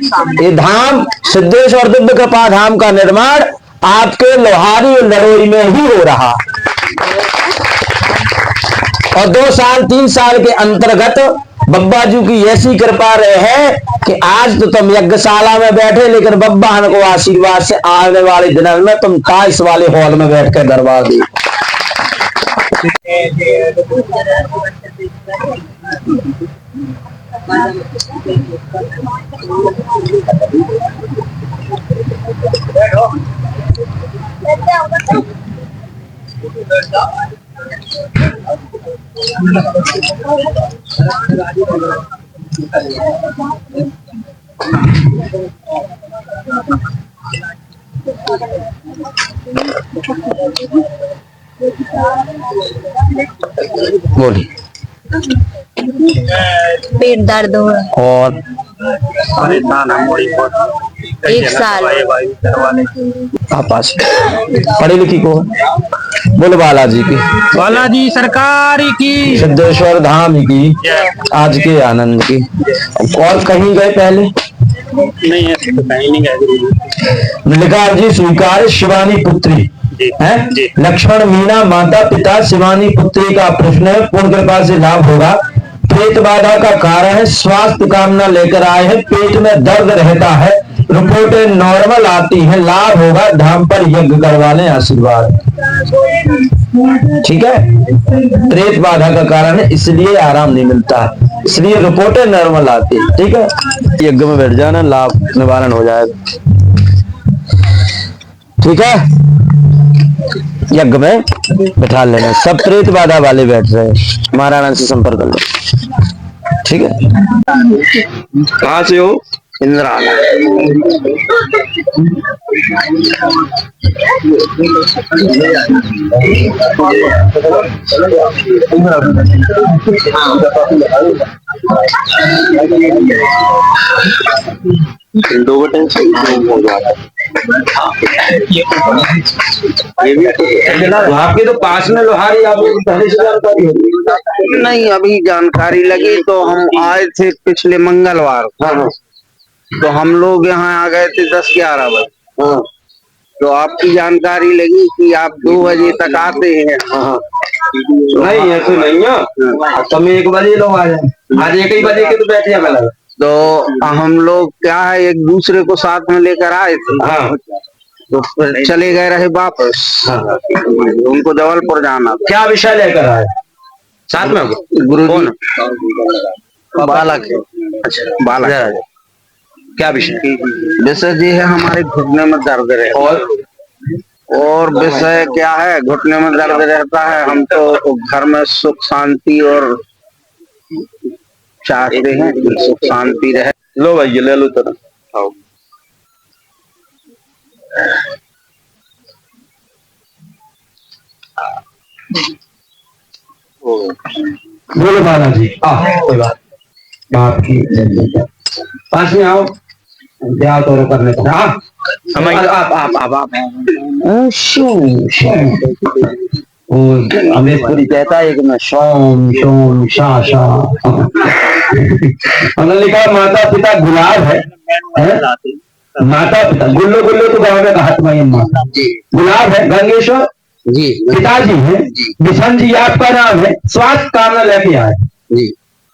A: ये धाम सिद्धेश्वर दिव्य कृपा धाम का निर्माण आपके लोहारी और लड़ोई में ही हो रहा, और 2 साल 3 साल के अंतर्गत बब्बा जी की ऐसी कृपा रहे है कि आज तो तुम यज्ञशाला में बैठे, लेकिन बब्बा को आशीर्वाद से आने वाले दिनों में तुम ताश वाले हॉल में बैठ कर दरबार दी। बोली,
B: पेट दर्द हो रहा है।
A: और
D: परेशान है
B: 1 साल।
A: आप पास पढ़ी लिखी को बोले बालाजी की,
D: बालाजी सरकार की,
A: सिद्धेश्वर धाम की, आज के आनंद की। और कहीं गए पहले?
D: नहीं है तो कहीं नहीं गए।
A: मल्लिकार्जुन स्वीकार शिवानी पुत्री है, लक्ष्मण मीना माता पिता शिवानी पुत्री का प्रश्न है, पूर्ण कृपा से लाभ होगा। पेट बाधा का कारण है, स्वास्थ्य कामना लेकर आए हैं, पेट में दर्द रहता है, रिपोर्टें नॉर्मल आती हैं, लाभ होगा, धाम पर यज्ञ करवा लें, आशीर्वाद। ठीक है, प्रेत बाधा का कारण है, इसलिए आराम नहीं मिलता है, इसलिए रिपोर्टें नॉर्मल आती है। ठीक है, यज्ञ में बैठ जाना, लाभ निवारण हो जाएगा। ठीक है, यज्ञ में बैठा लेना, सब प्रेत बाधा वाले बैठ रहे हैं, महाराणा से संपर्क कर लो। ठीक है, कहाँ से हो?
F: इंद्राला। दो बटन से
A: आपके तो पास में लोहारी, आपको पहले से जानकारी होगी।
F: नहीं, अभी जानकारी लगी तो हम आए थे पिछले मंगलवार को। तो हम लोग यहाँ आ गए थे 10-11 बजे। तो आपकी जानकारी लगी कि आप 2 बजे तक आते हैं।
A: नहीं ऐसे नहीं है, तुम 1 बजे लोग आ जाए, आज 1 ही बजे के तो बैठे हैं पहले।
F: तो हम लोग क्या है एक दूसरे को साथ में लेकर आए थे। तो फिर चले गए रहे वापस। उनको जबलपुर जाना था।
A: क्या विषय लेकर आए साथ में?
F: गुरुजी बालक है।
A: अच्छा
F: बालक है।
A: क्या विषय?
F: विषय ये है हमारे घुटने में दर्द रहे। और विषय क्या है, घुटने में दर्द रहता है। हम तो घर में सुख शांति और चाहते हैं कि सुख शांति रहे।
A: लो भाई ये ले लो तरह। आओ बोलो बालाजी। कोई बात की पास में आओ, क्या तो करने को। आप अमृतपुरी कहता है कि मैं सोम सोम शा शा। उन्होंने लिखा माता पिता गुलाब है? माता पिता गुल्लो गुल्लो तो गाँव में कहा माता गुलाब है। गंगेश्वर
F: जी
A: पिताजी है। बिशन जी आपका नाम है। स्वास्थ्य कामना लेके आए।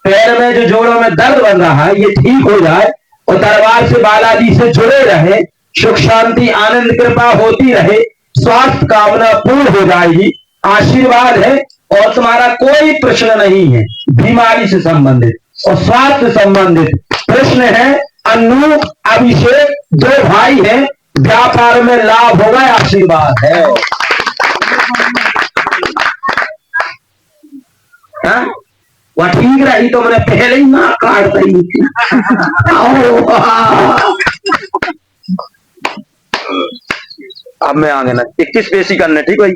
A: पैर में जो जोड़ों में दर्द बन रहा है ये ठीक हो जाए और दरबार से बालाजी से जुड़े रहे। सुख शांति आनंद कृपा होती रहे। स्वास्थ्य कामना पूर्ण हो जाएगी। आशीर्वाद है और तुम्हारा कोई प्रश्न नहीं है बीमारी से संबंधित और स्वास्थ्य संबंधित। प्रश्न है अनु अभिषेक 2 भाई हैं। व्यापार में लाभ होगा। आशीर्वाद है। वह ठीक रही तो मैंने पहले ही ना काट दी थी। अब मैं आगे ना 21 पेशी करने, ठीक है?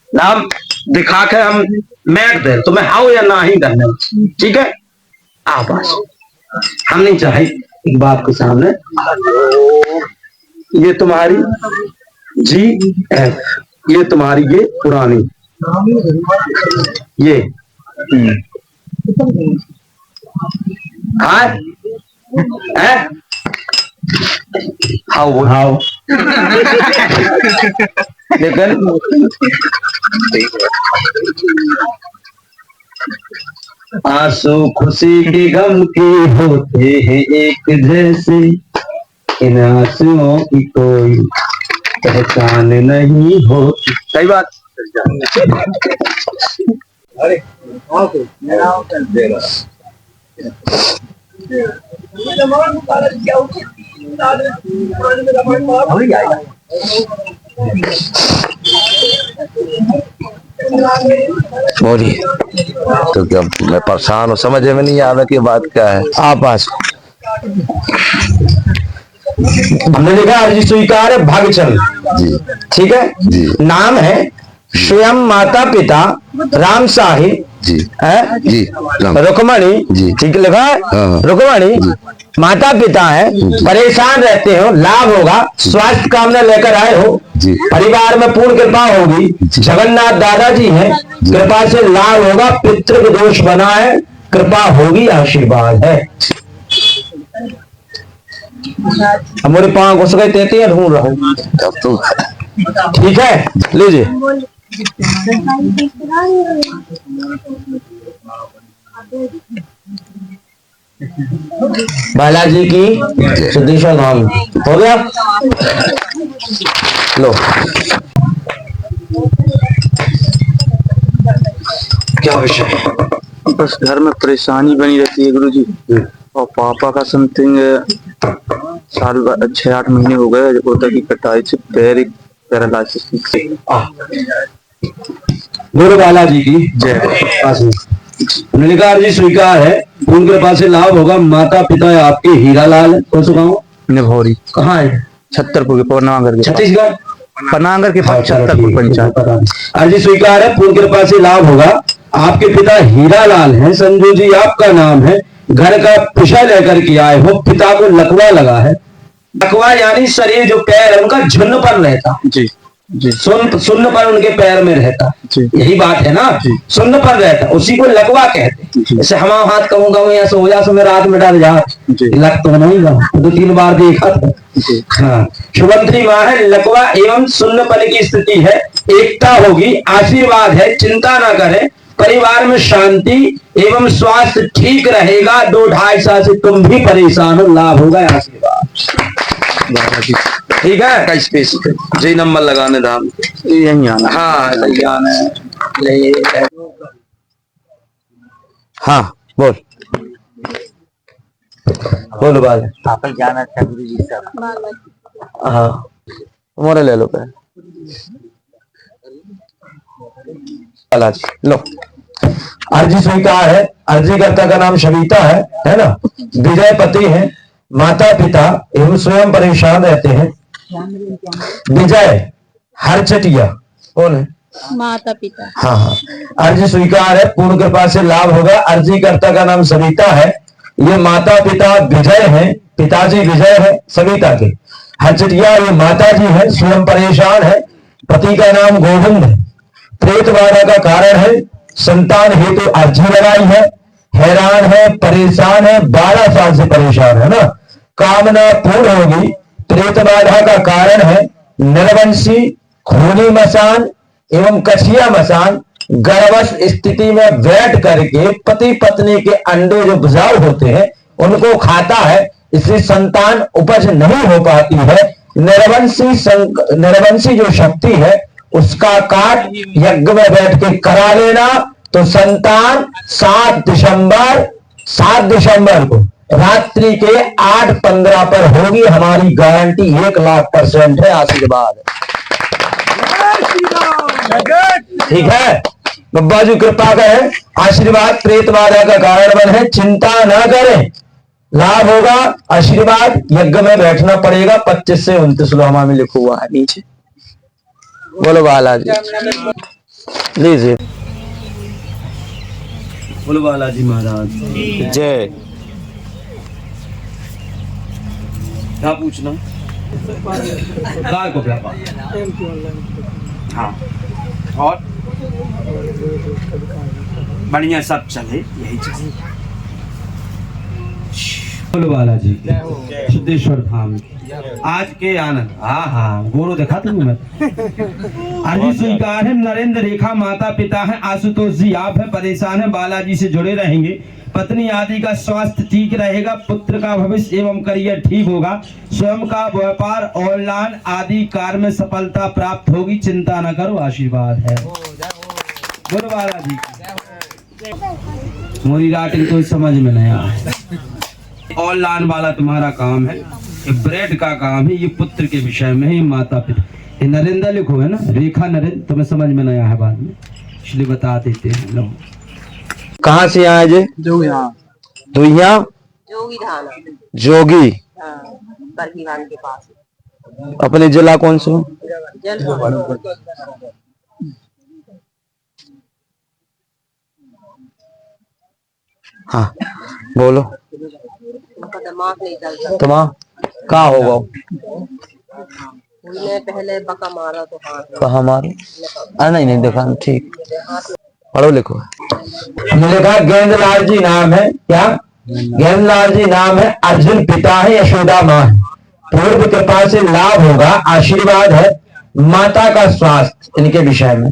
A: नाम दिखा के हम मैट दे तो मैं हाउ या ना ही करने, ठीक है? आप बस हम नहीं चाहे एक बात के सामने। ये तुम्हारी GF, ये तुम्हारी ये पुरानी ये है हाउ लेकिन आंसू खुशी के गम के होते हैं एक जैसे। इन आंसुओं की कोई पहचान नहीं होती। सही बात।
D: अरे
G: बोलिए। तो क्या मैं परेशान हूँ, समझ में नहीं आ रहा कि बात क्या है।
A: आप पास हमने लिखा अर्जी स्वीकार है भागचल
G: जी
A: ठीक है
G: जी।
A: नाम है स्वयं माता पिता राम साहिब
G: जी
A: है
G: जी
A: रुक्मणी
G: जी।
A: ठीक लिखा है।
G: हाँ।
A: रुक्मणी माता पिता है। परेशान रहते हो, लाभ होगा। स्वास्थ्य कामना लेकर आए हो
G: जी।
A: परिवार में पूर्ण कृपा होगी। जगन्नाथ दादाजी हैं, कृपा से लाभ होगा। पितृ दोष बना है, कृपा होगी, आशीर्वाद है। हमारे पाँव घुस गए तेते ढूंढ रहा हूँ।
G: अब तो
A: ठीक है लीजिए। बालाजी की सिद्धेश्वर धाम हो गया। लो क्या विषय है?
H: बस घर में परेशानी बनी रहती है गुरुजी। और पापा का समथिंग 6-8 महीने हो गए गोदा की कटाई से पैर पैरालाइसिस।
A: गुरु बालाजी की जय। निलिकार जी स्वीकार है।
I: पूर्ण कृपा से लाभ होगा। माता पिता आपके हीरा लाल है, कौन सा गाँव?
H: निभौरी
I: कहाँ है?
H: छतरपुर के पनागर के
I: छत्तीसगढ़
H: पनागर के पास छतरपुर पंचायत।
I: अर्जी स्वीकार है। पूर्ण कृपा से लाभ होगा। आपके पिता हीरा लाल है, संजू जी आपका नाम है, घर का पुषा लेकर के आए हो, पिता को लकवा लगा है। लकवा यानी शरीर जो पैर है उनका झुन्न पर रहता,
H: जी जी,
I: सुन्न पर उनके पैर में रहता, यही बात है ना, सुन्न पर रहता, उसी को लकवा कहते। जैसे हम हाथ कहूंगा या सो जा सो रात में डाल जा, लग तो नहीं लगा, 2-3 बार देखा था। हाँ, शुभंत्री माँ है, लकवा एवं सुन्न पल की स्थिति है, एकता होगी, आशीर्वाद है, चिंता ना करें, परिवार में शांति एवं स्वास्थ्य ठीक रहेगा। 2-2.5 साल से तुम भी परेशान हो, लाभ होगा, आशीर्वाद। ठीक है,
G: का स्पेस जी नंबर लगाने धाम
H: यही आना।
I: हाँ सही आना है।
G: हाँ बोल बोल बाल
H: आप जाना था गुरु जी साहब।
G: हाँ मोरे ले लो पे लो।
I: अर्जी स्वीकार है। अर्जीकर्ता का नाम शविता है ना। विजय पति है, माता पिता एवं स्वयं परेशान रहते हैं। विजय हरचटिया कौन है?
B: माता पिता।
I: हाँ हाँ, अर्जी स्वीकार है। पूर्ण कृपा से लाभ होगा। अर्जीकर्ता का नाम सविता है। ये माता पिता विजय है, पिताजी विजय है सविता के। हरचटिया ये माता जी है, स्वयं परेशान है। पति का नाम गोविंद है। प्रेत बाधा का कारण है, संतान हेतु अर्जी लगाई है, हैरान है, परेशान है, 12 साल से परेशान है ना। कामना पूर्ण होगी। प्रेत बाधा का कारण है नरवंशी, खूनी मसान एवं कछिया मसान। गर्भस्थ स्थिति में बैठ करके पति पत्नी के अंडे जो बुझाऊ होते हैं उनको खाता है, इसलिए संतान उपज नहीं हो पाती है। नरवंशी जो शक्ति है उसका काट यज्ञ में बैठ के करा लेना, तो संतान 7 दिसंबर को रात्रि के 8:15 पर होगी। हमारी गारंटी 1,00,000% है। आशीर्वाद ठीक है, बब्बा जी कृपा करें, आशीर्वाद। प्रेत बाधा का कारण बन है, चिंता न करें, लाभ होगा, आशीर्वाद। यज्ञ में बैठना पड़ेगा। 25 से 29 लोहामा में लिखा हुआ है नीचे।
G: बोलो बालाजी लीजिए।
I: बोलो बालाजी महाराज
G: जय।
C: क्या पूछना?
I: गाय को व्यापार।
C: हाँ, और बढ़िया सब चले, यही चीज।
I: बोलो बालाजी सिद्धेश्वर धाम आज के आनंद। हाँ हाँ, गोरो देखा तुम्हें। अर्जी स्वीकार है। नरेंद्र रेखा माता पिता है, आशुतोष जी आप है, परेशान है, बालाजी से जुड़े रहेंगे। पत्नी आदि का स्वास्थ्य ठीक रहेगा। पुत्र का भविष्य एवं करियर ठीक होगा। स्वयं का व्यापार ऑनलाइन आदि कार्य में सफलता प्राप्त होगी। चिंता न करो, आशीर्वाद है। बोलो बालाजी। मोरी राटिंग तो समझ में नहीं आया। ऑनलाइन वाला तुम्हारा काम है, ये ब्रेड का काम है, ये पुत्र के विषय में है, ये माता पिता। ये नरेंद्र लिखो है ना, रेखा नरेंद्र, तुम्हें समझ में नहीं आया बाद में, इसलिए बता देते हैं। लो
G: कहाँ से आए जे? दुहिया
B: जोगी धाम।
G: जोगी।
B: बरहीवान के पास।
G: अपने जिला कौन सा? हाँ बोलो।
B: दिमाग नहीं चलता।
G: तुम्हारा कहाँ होगा?
B: पहले बका मारा तो हाथ।
G: कहाँ मारो? नहीं देखा। ठीक, पढ़ो लिखो।
I: हमने कहा गेंदलाल जी नाम है। क्या गेंदलाल जी नाम है। अर्जुन पिता है, यशोदा माँ है। पूर्व कृपा से लाभ होगा, आशीर्वाद है। माता का स्वास्थ्य इनके विषय में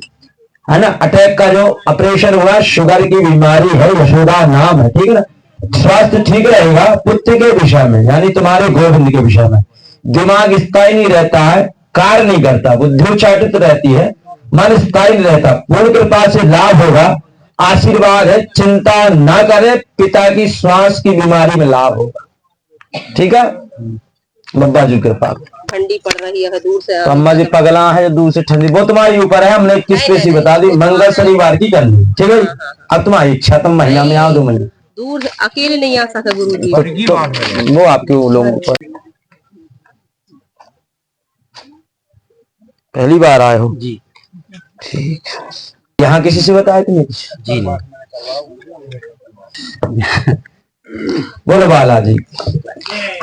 I: है ना। अटैक का जो ऑपरेशन हुआ, शुगर की बीमारी है, यशोदा नाम है, ठीक है ना। स्वास्थ्य ठीक रहेगा। पुत्र के विषय में यानी तुम्हारे गोविंद के विषय में दिमाग स्थायी नहीं रहता है, कार्य नहीं करता, बुद्धि चाटित रहती है, मन स्थायी नहीं रहता। पूर्ण कृपा से लाभ होगा, आशीर्वाद है। चिंता ना करें, पिता की श्वास की बीमारी में लाभ होगा। ठीक है, बब्बा जी कृपा।
B: ठंडी पड़ रही है दूर से।
I: तो अम्मा जी पगला है, दूर से ठंडी, वो तुम्हारे ऊपर है। हमने 21 पेशी बता दी, मंगल शनिवार की करनी, ठीक है। अब तुम्हारी इच्छा, तुम महीना में आओ, 2 महीने
B: दूर अकेले नहीं आ सके गुरु जी।
A: तो वो आपके वो लोगों पर पहली बार आए हो
C: जी
A: ठीक। यहाँ किसी से बताया कि नहीं?
C: जी नहीं।
I: बोलो बालाजी।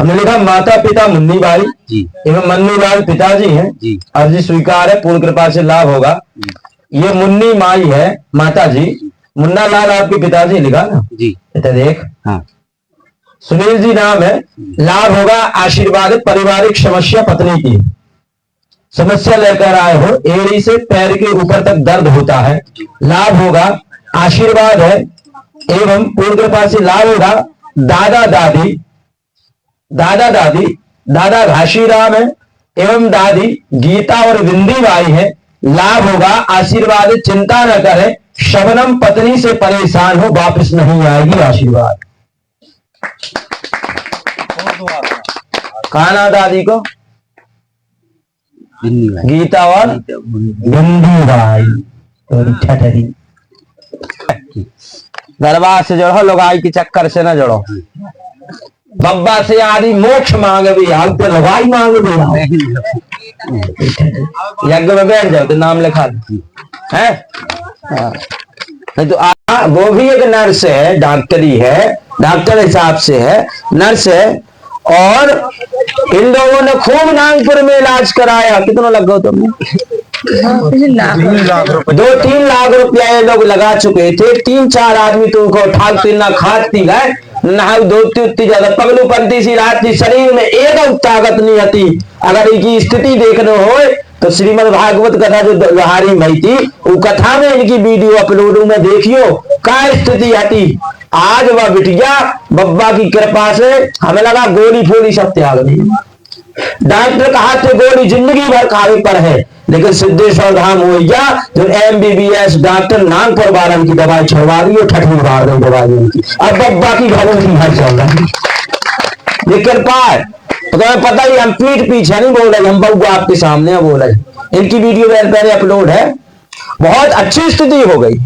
I: हमने लिखा माता पिता मुन्नी भाई
C: जी
I: एवं मन्नू लाल पिताजी हैं
C: जी
I: अर्जी स्वीकार है, पूर्ण कृपा से लाभ होगा। ये मुन्नी माई है माता जी, मुन्ना लाल आपके पिताजी लिखा ना
C: जी।
I: इधर देख।
C: हाँ
I: सुनील जी नाम है, लाभ होगा आशीर्वाद। पारिवारिक समस्या पत्नी की समस्या लेकर आए हो, एड़ी से पैर के ऊपर तक दर्द होता है, लाभ होगा आशीर्वाद है एवं पूर्ण कृपा से लाभ होगा। दादा दादी दादा घाशीराम है एवं दादी गीता और बिंदी बाई है, लाभ होगा आशीर्वाद। चिंता न करें, शबनम पत्नी से परेशान हो, वापस नहीं आएगी, आशीर्वाद। कहा ना दादी को? गीता और बिंदी बाई तो ठठरी। दरबार से जोड़ो, लगाई के चक्कर से ना जोड़ो। बब्बा से आदि मोक्ष मांगे भी हाल तो लगाई मांगे भी यज्ञ में बैठ जाओ तो नाम लिखा है। नहीं तो वो भी एक नर्स है, डॉक्टरी है, डॉक्टर हिसाब से है, नर्स है। और इन लोगों ने खूब नागपुर में इलाज कराया। कितना लग गया तुमने? 2-3 लाख रुपया ये लोग लगा चुके थे। 3-4 आदमी तो उनको ठाकती ना खाती गए ना धोती उतनी ज्यादा पगलू पंती सी रात थी, शरीर में एक ताकत नहीं आती। अगर इनकी स्थिति देखने हो तो श्रीमद् भागवत कथा जो लहारी भई थी वो कथा में इनकी वीडियो अपलोड में देखियो क्या स्थिति आती। आज वह बिटिया बब्बा की कृपा से हमें लगा गोली फोली सब त्याग दी। डॉक्टर कहा थे गोली जिंदगी भर खाने पर है, लेकिन सिद्धेश्वर धाम हो गया जो MBBS डॉक्टर नागपुर वारन की दवाई छुड़वा दी और ठठनी मार दी दवाई उनकी। अब बब्बा की घरों की हर चल रही ये कृपा है। तो तुम्हें पता ही हम पीठ पीछे नहीं बोल रहे, हम बब्बा आपके सामने बोल रहे। इनकी वीडियो पहले अपलोड है, बहुत अच्छी स्थिति हो गई।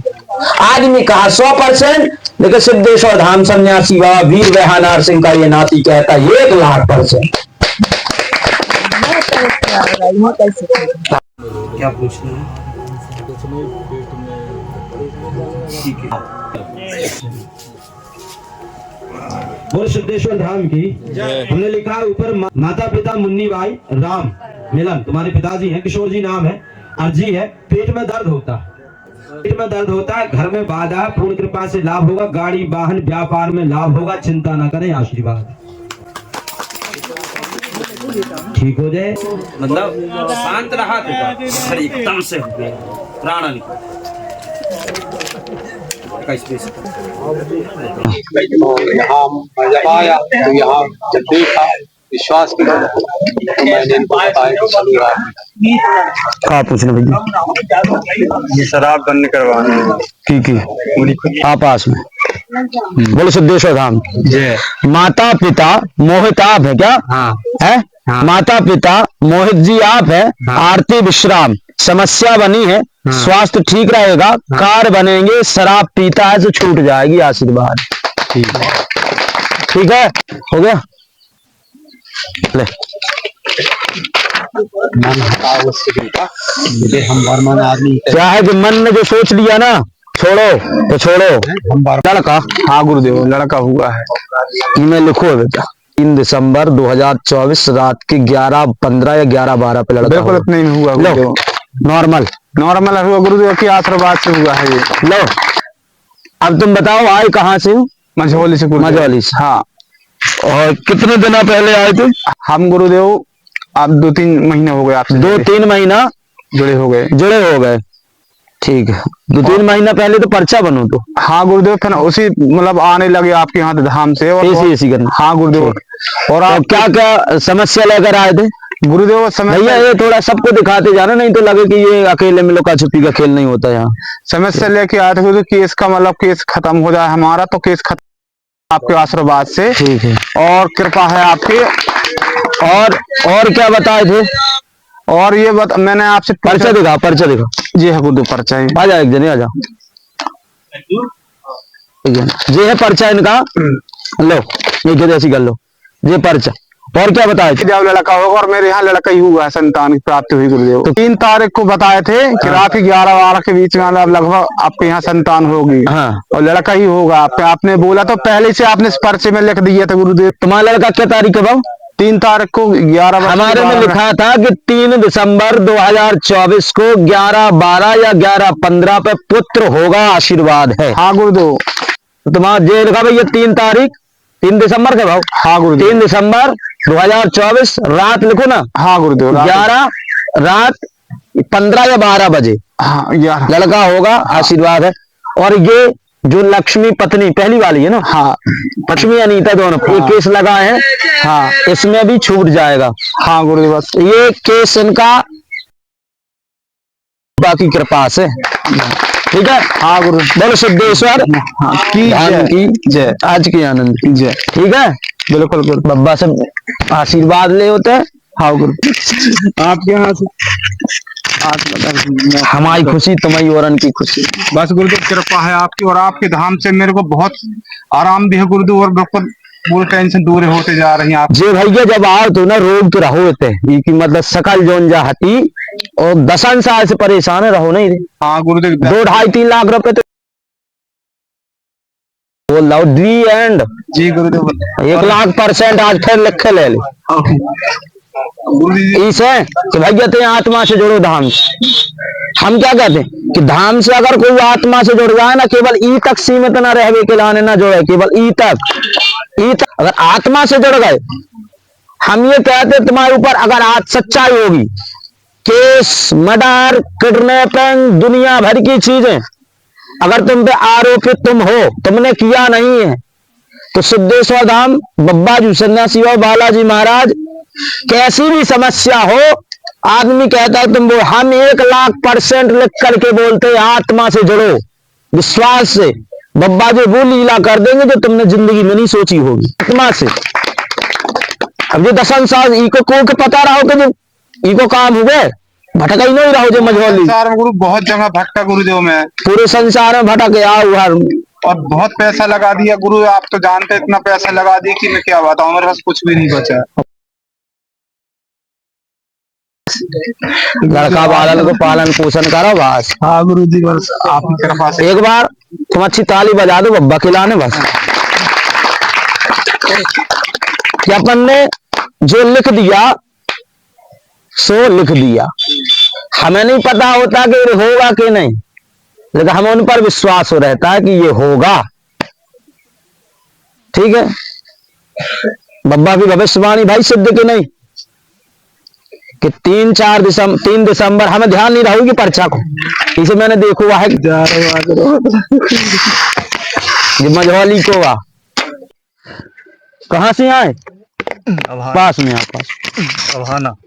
I: आदमी कहा 100%, लेकिन सिद्धेश्वर धाम सन्यासी बाबा वीर बहानार सिंह का ये नाती कहता 1,00,000%।
C: क्या पूछना है?
I: बोल सिद्धेश्वर धाम की। हमने लिखा है ऊपर माता पिता मुन्नी भाई राम मिलन तुम्हारे पिताजी हैं, किशोर जी नाम है, अर्जी है। पेट में दर्द होता है, पेट में दर्द होता है, घर में बाधा, पूर्ण कृपा से लाभ होगा। गाड़ी वाहन व्यापार में लाभ होगा, चिंता ना करें, आशीर्वाद। ठीक हो जाए,
C: मतलब शांत रहा तो एकदम से प्राण निकल।
J: यहाँ जब आया तो यहाँ जब देखा विश्वास किया तो मैंने इनको बताया
A: क्या पूछना भैया?
J: ये शराब बंद करवाना
A: की आपस में। बोलो सिद्धेश्वर धाम। माता पिता मोहित आप है क्या?
C: हाँ
A: है
C: हाँ।
A: माता पिता मोहित जी आप है।
C: हाँ।
A: आरती विश्राम समस्या बनी है।
C: हाँ।
A: स्वास्थ्य ठीक रहेगा।
C: हाँ।
A: कार बनेंगे। शराब पीता है तो छूट जाएगी, आशीर्वाद। ठीक है, ठीक है, हो गया। ले
J: हम बर्मन आदमी
A: क्या है कि मन ने जो सोच लिया ना छोड़ो तो छोड़ो। लड़का?
E: हाँ गुरुदेव, लड़का हुआ है।
A: ईमेल लिखो बेटा। 3 दिसंबर 2024 रात के 11:15 या 11:12 पे लड़का
E: बिल्कुल
A: हुआ।
E: इतना ही हुआ
A: लो
E: गुरुदेव।
A: नॉर्मल
E: हुआ गुरुदेव की आशीर्वाद से हुआ है ये।
A: लो अब तुम बताओ आए कहाँ से हो?
E: मझौली से गुरुदेव।
A: मझौली से।
E: हाँ।
A: और कितने दिन पहले आए थे?
E: हम गुरुदेव अब 2-3 महीने हो गए आपसे
A: 2-3 महीना
E: जुड़े हो गए।
A: ठीक है, 2-3 महीना पहले तो पर्चा बनो तो।
E: हाँ गुरुदेव, फिर उसी मतलब आने लगे आपके यहाँ धाम से और
A: ऐसी करना।
E: हाँ गुरुदेव। और आप
A: क्या क्या समस्या लेकर आए थे
E: गुरुदेव?
A: भैया ये थोड़ा सबको दिखाते जाना, नहीं तो लगे कि ये अकेले में लुका छुपी का खेल नहीं होता यहाँ।
E: समस्या लेके आए थे गुरुदेव, केस का मतलब केस खत्म हो जाए हमारा, तो केस खत्म आपके आशीर्वाद से।
A: ठीक है,
E: और कृपा है आपके।
A: और क्या बताए थे?
E: और ये मैंने आपसे
A: पर्चा दिखा।
E: जी है गुरुदेव, पर्चा ही।
A: आ जाओ एक जने, आ जाओ। ये है पर्चा इनका, लो ये के जैसी कर लो, ये पर्चा। और क्या बताया?
E: जब लड़का होगा, और मेरे यहाँ लड़का ही हुआ है, संतान की प्राप्ति हुई गुरुदेव। तो 3 तारीख को बताए थे कि रात 11-12 के बीच में लगभग आपके यहाँ संतान होगी।
A: हाँ।
E: और लड़का ही होगा। आपने बोला तो पहले से आपने इस पर्चे में लिख दिया था गुरुदेव।
A: तुम्हारा लड़का क्या तारीख है भाव?
E: 3 तारीख को 11।
A: हमारे में लिखा था कि 3 दिसंबर 2024 को 11-12 या 11-15 पे पुत्र होगा, आशीर्वाद है।
E: हाँ गुरुदेव।
A: तो तुम्हारा जे लिखा भाई ये 3 तारीख 3 दिसंबर के भाव?
E: हाँ गुरुदेव।
A: 3 दिसंबर 2024 रात लिखो ना।
E: हाँ गुरुदेव।
A: 11 रात 15 या 12 बजे।
E: हाँ,
A: लड़का होगा, आशीर्वाद है। और ये जो लक्ष्मी पत्नी पहली वाली है ना,
E: हाँ,
A: लक्ष्मी अनीता दोनों ये केस लगा है।
E: हाँ,
A: इसमें भी छूट जाएगा।
E: हाँ गुरुदेव। बस
A: ये केस इनका बाकी कृपा से, ठीक है। हाँ गुरु, बोलो सिद्धेश्वर की जय, आज की आनंद की जय, ठीक है। बिल्कुल गुरु, बब्बा से आशीर्वाद ले होते हैं। हाँ गुरु,
E: आपके यहाँ से
A: हमारी खुशी तुम्हारी और उनकी खुशी।
E: बस गुरुदेव कृपा है आपकी, और आपके धाम से मेरे को बहुत आराम भी है गुरुदेव, और बिल्कुल पूरी टेंशन दूर होते जा रही है आप
A: जी भैया। जब आओ तो ना रोग तो रहो थे कि मतलब सकल जोन जा हती, और 10 साल से परेशान रहो नहीं।
E: हाँ गुरुदेव।
A: 2-2.5-3 लाख रुपए तो बोल रहा हूँ दी एंड।
E: जी गुरुदेव।
A: 1,00,000% आज फिर लिखे ले इसे कि भैया ते आत्मा से जुड़ो धाम से। हम क्या कहते हैं कि धाम से अगर कोई आत्मा से जुड़ जाए ना, केवल ई तक सीमित ना रहे के लाने ना जोड़े, केवल ई तक। अगर आत्मा से जुड़ गए, हम ये कहते तुम्हारे ऊपर अगर आज सच्चाई होगी, केस मर्डर किडनैपिंग दुनिया भर की चीजें अगर तुम पे आरोपित तुम हो, तुमने किया नहीं है, तो सिद्धेश्वर धाम बब्बा जी सन्यासी और बालाजी महाराज कैसी भी समस्या हो, आदमी कहता है तुम वो, हम 1,00,000% लिख करके बोलते हैं आत्मा से जुड़ो, विश्वास से। बब्बा जी वो लीला कर देंगे जो तुमने जिंदगी में नहीं सोची होगी, आत्मा से। अब जो 10 साल इको को पता रहो कि जो इको काम हुए, भटका ही नहीं रहो जो मझौली
E: संसार में गुरु बहुत जगह भटका गुरुदेव में,
A: पूरे संसार में भटक गया हर,
E: और बहुत पैसा लगा दिया गुरु, आप तो जानते इतना पैसा लगा दिया कि मैं क्या बताऊं, मेरे पास कुछ भी नहीं बचा।
A: लड़का बालन को पालन पोषण करो बस।
E: हाँ गुरु जी, बस आपकी कृपा से।
A: एक बार तुम अच्छी ताली बजा दो बब्बा खिलाने बस। कि अपन ने जो लिख दिया सो लिख दिया, हमें नहीं पता होता कि ये होगा कि नहीं, लेकिन हमें उन पर विश्वास हो रहता है कि ये होगा, ठीक है। बब्बा की भविष्यवाणी भाई सिद्ध की नहीं कि 3 दिसंबर हमें ध्यान नहीं रहोगी पर्चा को, इसे मैंने देखो हुआ है मझौली को हुआ। कहाँ से आए? पास में आप पास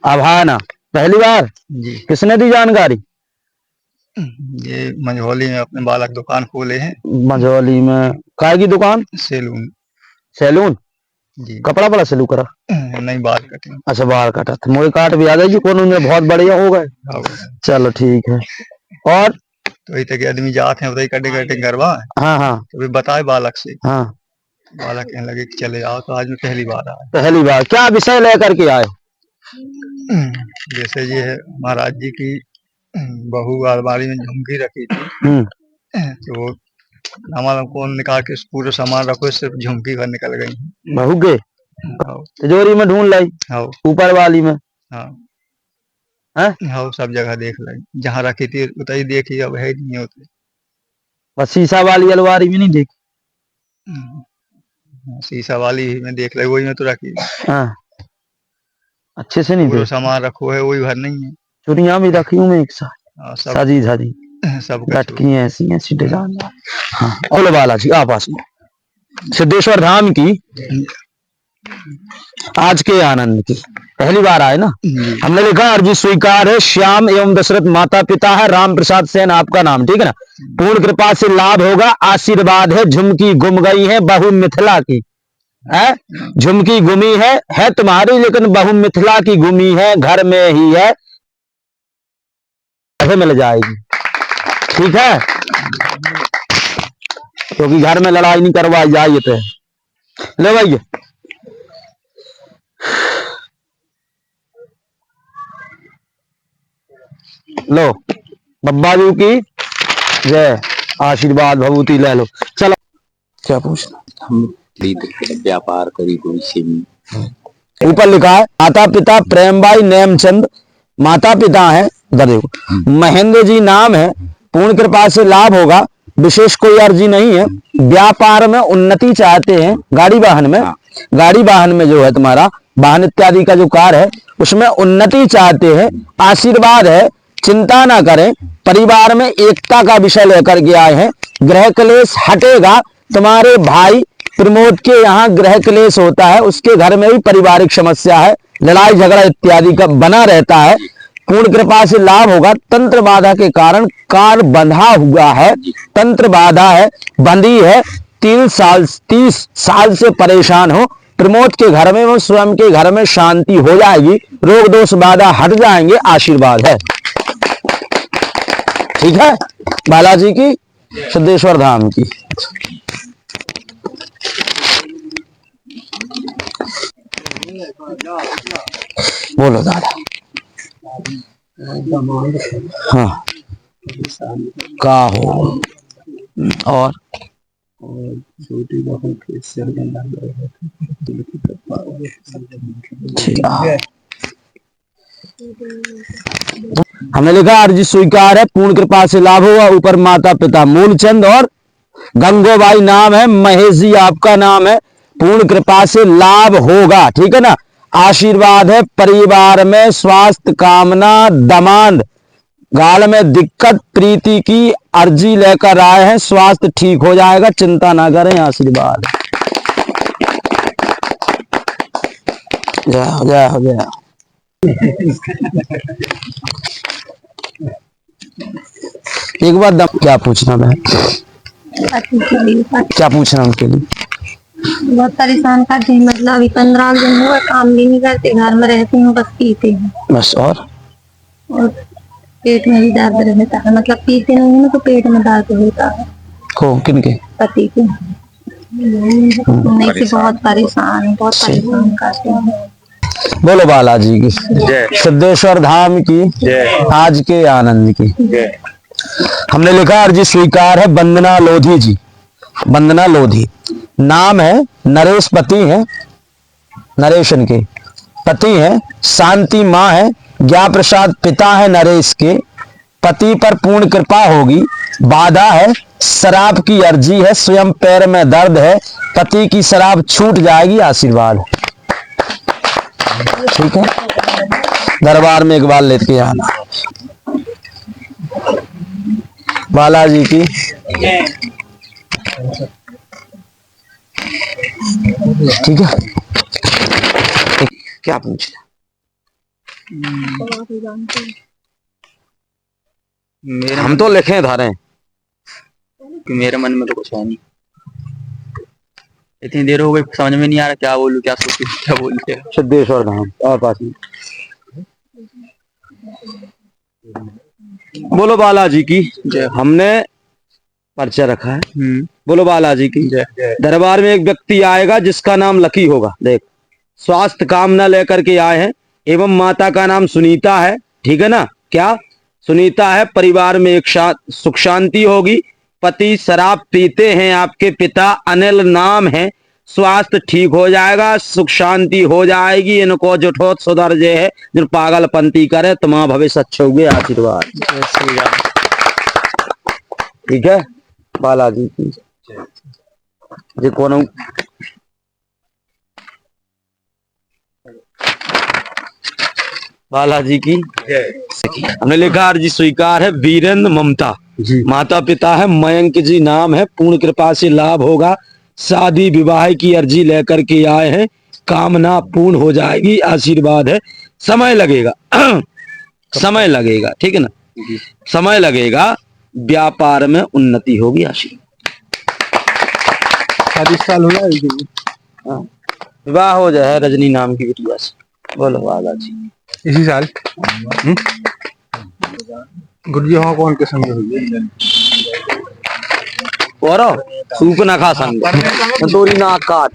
A: अभाना पहली बार
J: जी।
A: किसने दी जानकारी?
J: ये मंझौली में अपने बालक दुकान खोले हैं।
A: मंझौली में काय की दुकान? सैलून
J: जी।
A: कपड़ा बड़ा सैलू करा?
J: नहीं, बाल कटिंग।
A: अच्छा बाल काटा था, मोए काट भी आ जाएगी कौन उन्हें बहुत बढ़िया हो गए। चलो ठीक है। और
J: तो वही तक आदमी जाते हैं उधर कटिंग करवा।
A: हाँ हाँ,
J: तो बताए बालक से,
A: हाँ
J: बालक कहने लगे कि चले आओ, तो आज मैं पहली बार आया।
A: पहली बार क्या विषय लेकर के आए?
J: जैसे ये है महाराज जी की बहू अलमारी में झुमकी रखी थी, तो वो हमारा कौन निकाल के पूरे सामान रखो, सिर्फ झुमकी भर निकल गई।
A: बहू के तिजोरी में ढूंढ लाई, ऊपर वाली में?
J: हाँ हाँ, सब जगह देख लाई, जहाँ रखी थी उतई देखी, अब है नहीं होती।
A: बस शीशा वाली अलमारी में नहीं देखी?
J: शीशा वाली में देख लाई, वही में तो रखी।
A: हाँ, अच्छे से नहीं
J: पूरा सामान रखो है, वही भर नहीं है।
A: चुड़िया भी रखी हूँ मैं एक साथ सजी धजी,
J: सब
A: लटकी ऐसी ऐसी डिजाइन। हाँ बोलो बालाजी आपस में सिद्धेश्वर धाम की आज के आनंद की पहली बार आए ना। हमने लिखा अर्जी स्वीकार है, श्याम एवं दशरथ माता पिता है, राम प्रसाद सेन आपका नाम, ठीक है ना। पूर्ण कृपा से लाभ होगा, आशीर्वाद है, झुमकी गुम गई है बहू मिथिला की है, झुमकी गुमी है तुम्हारी, लेकिन बहू मिथिला की गुमी है, घर में ही है, मिल जाएगी, ठीक है। क्योंकि घर में लड़ाई नहीं करवाई जाए थे। ले भाई लो, बब्बा जी की जय, आशीर्वाद भभूति ले लो। चलो क्या पूछना?
H: हम व्यापार करी कोई से
A: ऊपर लिखा है माता पिता प्रेमबाई नेमचंद, माता पिता है, इधर देखो, महेंद्र जी नाम है, पूर्ण कृपा से लाभ होगा, विशेष कोई अर्जी नहीं है, व्यापार में उन्नति चाहते हैं, गाड़ी वाहन में जो है तुम्हारा वाहन इत्यादि का जो कार्य है उसमें उन्नति चाहते हैं, आशीर्वाद है, चिंता ना करें, परिवार में एकता का विषय लेकर के आए हैं, ग्रह क्लेश हटेगा, तुम्हारे भाई प्रमोद के यहाँ ग्रह क्लेश होता है, उसके घर में भी पारिवारिक समस्या है, लड़ाई झगड़ा इत्यादि का बना रहता है, पूर्ण कृपा से लाभ होगा, तंत्र बाधा के कारण कार बंधा हुआ है, तंत्र बाधा है, बंधी है, 30 साल से परेशान हो, प्रमोद के घर में वो स्वयं के घर में शांति हो जाएगी, रोग दोष बाधा हट जाएंगे, आशीर्वाद है। ठीक है, बालाजी की, सिद्धेश्वर धाम की। बोलो दादा। हाँ का हो और
D: छोटी बहू के सिर में लग रहे
A: थे। हमने लिखा अर्जी स्वीकार है, पूर्ण कृपा से लाभ होगा, ऊपर माता पिता मूलचंद और गंगोबाई नाम है, महेश जी आपका नाम है, पूर्ण कृपा से लाभ होगा। ठीक है ना, आशीर्वाद है, परिवार में स्वास्थ्य कामना, दमांद गाल में दिक्कत, प्रीति की अर्जी लेकर आए हैं, स्वास्थ्य ठीक हो जाएगा, चिंता ना करें, आशीर्वाद। जय हो जय। एक बार दम क्या पूछना मैं, क्या पूछना उनके लिए?
B: बहुत परेशान करते हैं, मतलब अभी 15 दिन हुआ, काम भी नहीं करते, घर में रहते हैं, बस पीते हैं
A: बस। और
B: पेट में भी दर्द रहता है, मतलब पीते नहीं है तो पेट में दर्द होता है।
A: को किनके?
B: पति के। नहीं से बहुत परेशान करते हैं।
A: बोलो बालाजी की जय, सिद्धेश्वर धाम की जय, आज के आनंद की जय। हमने लिखा अर्जी स्वीकार है, वंदना लोधी जी, वंदना लोधी नाम है, नरेश पति है, नरेश के पति है, शांति माँ है, ज्ञा प्रसाद पिता है नरेश के, पति पर पूर्ण कृपा होगी, बाधा है, शराब की अर्जी है, स्वयं पैर में दर्द है, पति की शराब छूट जाएगी, आशीर्वाद। ठीक है, दरबार में एक बार लेके आना। बालाजी की ठीक है। क्या पूछना? हम तो लिखे धारे,
H: मेरे मन में तो कुछ है नहीं, इतनी देर हो गई, समझ में नहीं आ रहा क्या बोलूं, क्या सोचूं, क्या बोलते।
A: सिद्धेश्वर धाम और पास में। बोलो बालाजी की जय। हमने पर्चा रखा है, बोलो बालाजी की जय। दरबार में एक व्यक्ति आएगा जिसका नाम लकी होगा, देख, स्वास्थ्य कामना लेकर के आए हैं, एवं माता का नाम सुनीता है। ठीक है ना, क्या सुनीता है, परिवार में एक सुख शांति होगी, पति शराब पीते हैं, आपके पिता अनिल नाम है, स्वास्थ्य ठीक हो जाएगा, सुख शांति हो जाएगी, इनको जो ठोत सुधर जे है, जो पागलपंती करे, तुम्हारा भविष्य अच्छे होगे, आशीर्वाद। ठीक है, बालाजी की जे कोनो बालाजी की हमने लिखा अर्जी स्वीकार है, वीरेंद्र ममता जी, माता पिता है, मयंक जी नाम है, पूर्ण कृपा से लाभ होगा, शादी विवाह की अर्जी लेकर के आए हैं, कामना पूर्ण हो जाएगी, आशीर्वाद है, समय लगेगा समय लगेगा, ठीक है ना, समय लगेगा, व्यापार में उन्नति होगी, आशीर्वाद।
D: 40 साल हो गया
A: विवाह हो जाए रजनी नाम की बिटिया से। बोलो बालाजी
D: इसी साल। गुरुजी वहाँ कौन के संग हुई?
A: और सूप ना खा संग तोरी ना काट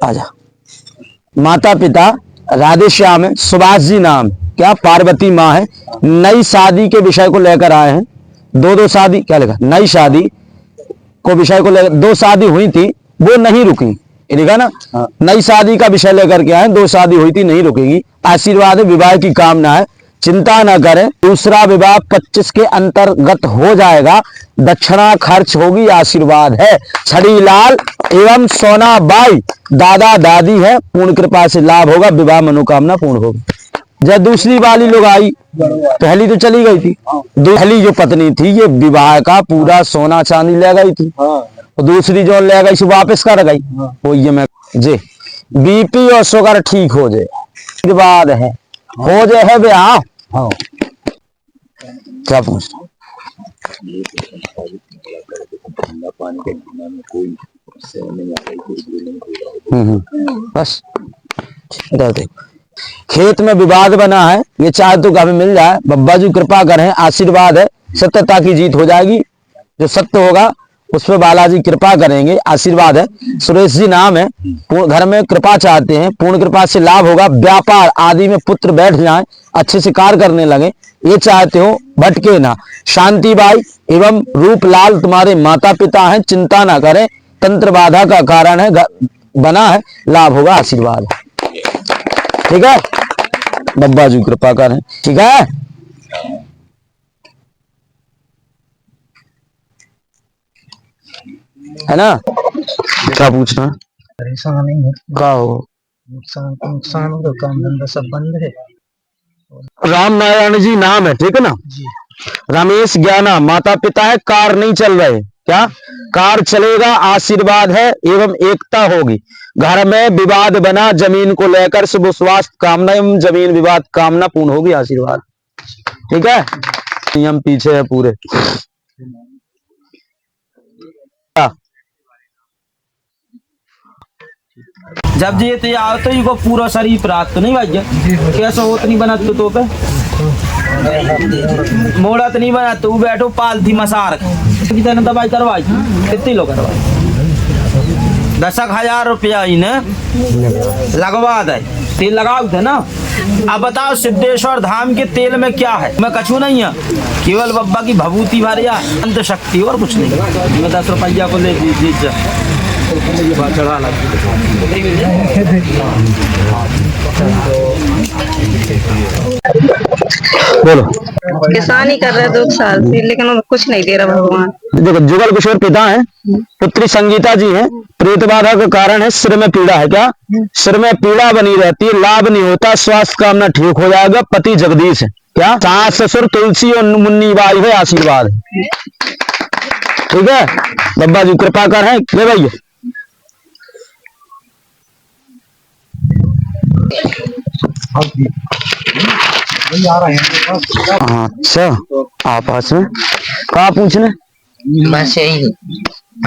A: आजा। माता पिता राधे श्याम है, सुभाष जी नाम, क्या पार्वती माँ है। नई शादी के विषय को लेकर आए हैं। दो शादी क्या लिखा, नई शादी को विषय को लेकर, 2 शादी हुई थी वो नहीं रुकी, ये लिखा ना। नई शादी का विषय लेकर के आए, 2 शादी हुई थी नहीं रुकेगी। आशीर्वाद है, विवाह की कामना है, चिंता न करें। दूसरा विवाह 25 के अंतर्गत हो जाएगा, दक्षिणा खर्च होगी, आशीर्वाद है। छड़ी लाल एवं सोना बाई दादा दादी है, पूर्ण कृपा से लाभ होगा, विवाह मनोकामना पूर्ण होगी। जब दूसरी वाली लोग आई, पहली तो चली गई थी, पहली जो पत्नी थी ये विवाह का पूरा सोना चांदी ले गई थी, और दूसरी जो ले गई वापस कर गई। वो ये मैं जी बीपी और शुगर ठीक हो जाए, आशीर्वाद है, हो जाए है ब्याह। हाँ क्या पूछ बस इधर देखो। खेत में विवाद बना है, ये चाहे तो हमें मिल जाए, बब्बा जी कृपा करें, आशीर्वाद है, सत्यता की जीत हो जाएगी। जो सत्य होगा उस पर बालाजी कृपा करेंगे, आशीर्वाद है। सुरेश जी नाम है, घर में कृपा चाहते हैं, पूर्ण कृपा से लाभ होगा। व्यापार आदि में पुत्र बैठ जाएं, अच्छे से कार्य करने लगे, ये चाहते हो, भटके ना। शांति बाई एवं रूपलाल तुम्हारे माता पिता हैं, चिंता ना करें, तंत्र बाधा का कारण है, बना है, लाभ होगा, आशीर्वाद। ठीक है, बब्बा जी कृपा करें, ठीक है। है ना, क्या पूछना
D: परेशानी है,
A: क्या हो।
D: नुकसान हो, काम धंधा सब बंद है।
A: राम नारायण जी नाम है, ठीक है ना। रमेश ज्ञाना माता पिता है, कार नहीं चल रहे, क्या कार चलेगा, आशीर्वाद है एवं एकता होगी। घर में विवाद बना जमीन को लेकर, शुभ स्वास्थ्य कामना एवं जमीन विवाद कामना पूर्ण होगी, आशीर्वाद। ठीक है, नियम पीछे है पूरे। जब ये तो आओ तो इनको पूरा शरीर प्राप्त नहीं भाई, कैसा होत नहीं बना तो पे मोड़ा तो नहीं बना, तू बैठो पालथी मसार कितने दवाई करवाई, कितनी लोग करवाई, 10,000 रुपया इन्हें लगवा दे, तेल लगाओ थे ना। अब बताओ सिद्धेश्वर धाम के तेल में क्या है, मैं कछू नहीं है, केवल बब्बा की भभूति भरिया अंत शक्ति और कुछ नहीं। मैं 10 रुपया को ले दीजिए चढ़ा बोलो।
B: किसानी कर रहे 2 साल से, लेकिन कुछ नहीं दे रहा भगवान।
A: देखो जुगल किशोर पिता है, पुत्री संगीता जी है, प्रेत बाधा का कारण है, सिर में पीड़ा है, क्या सिर में पीड़ा बनी रहती है, लाभ नहीं होता, स्वास्थ्य कामना ठीक हो जाएगा। पति जगदीश है, क्या सास ससुर तुलसी और मुन्नी बाई है, आशीर्वाद है। ठीक है, बब्बा जी कृपा कर है, ले भैया। अच्छा आपस में कहा पूछने,
K: बस यही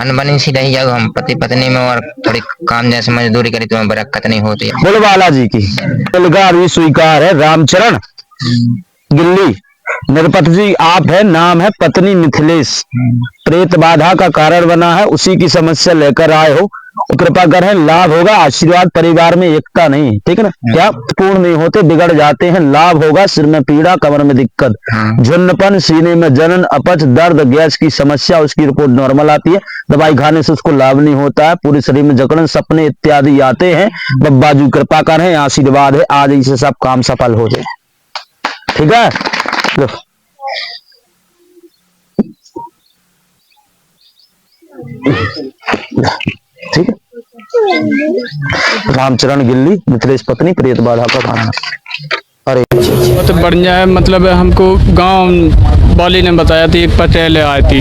K: अनबनी सी रही जाओ, हम पति पत्नी में, और थोड़ी काम जैसे मजदूरी करी तो बरकत नहीं होती।
A: बोलो बालाजी की भी स्वीकार है। रामचरण गिल्ली निरपत जी आप है, नाम है पत्नी मिथिलेश, प्रेत बाधा का कारण बना है, उसी की समस्या लेकर आए हो, कृपा करें, लाभ होगा, आशीर्वाद। परिवार में एकता नहीं है, ठीक है ना, क्या पूर्ण नहीं होते, बिगड़ जाते हैं, लाभ होगा। सिर में पीड़ा, कमर में दिक्कत, झुन्नपन, सीने में जलन, अपच, दर्द, गैस की समस्या, उसकी रिपोर्ट नॉर्मल आती है, दवाई खाने से उसको लाभ नहीं होता है, पूरे शरीर में जकड़न, सपने इत्यादि आते हैं। बब्बा जी कृपा करें, आशीर्वाद है, आज इसे सब काम सफल हो जाए। ठीक है, ठीक है। रामचरण गिल्ली मिथिलेश पत्नी प्रेत बाधा का कारण। अरे
L: बहुत बढ़िया है, मतलब हमको गांव वाली ने बताया थी, एक पटेल आए थी,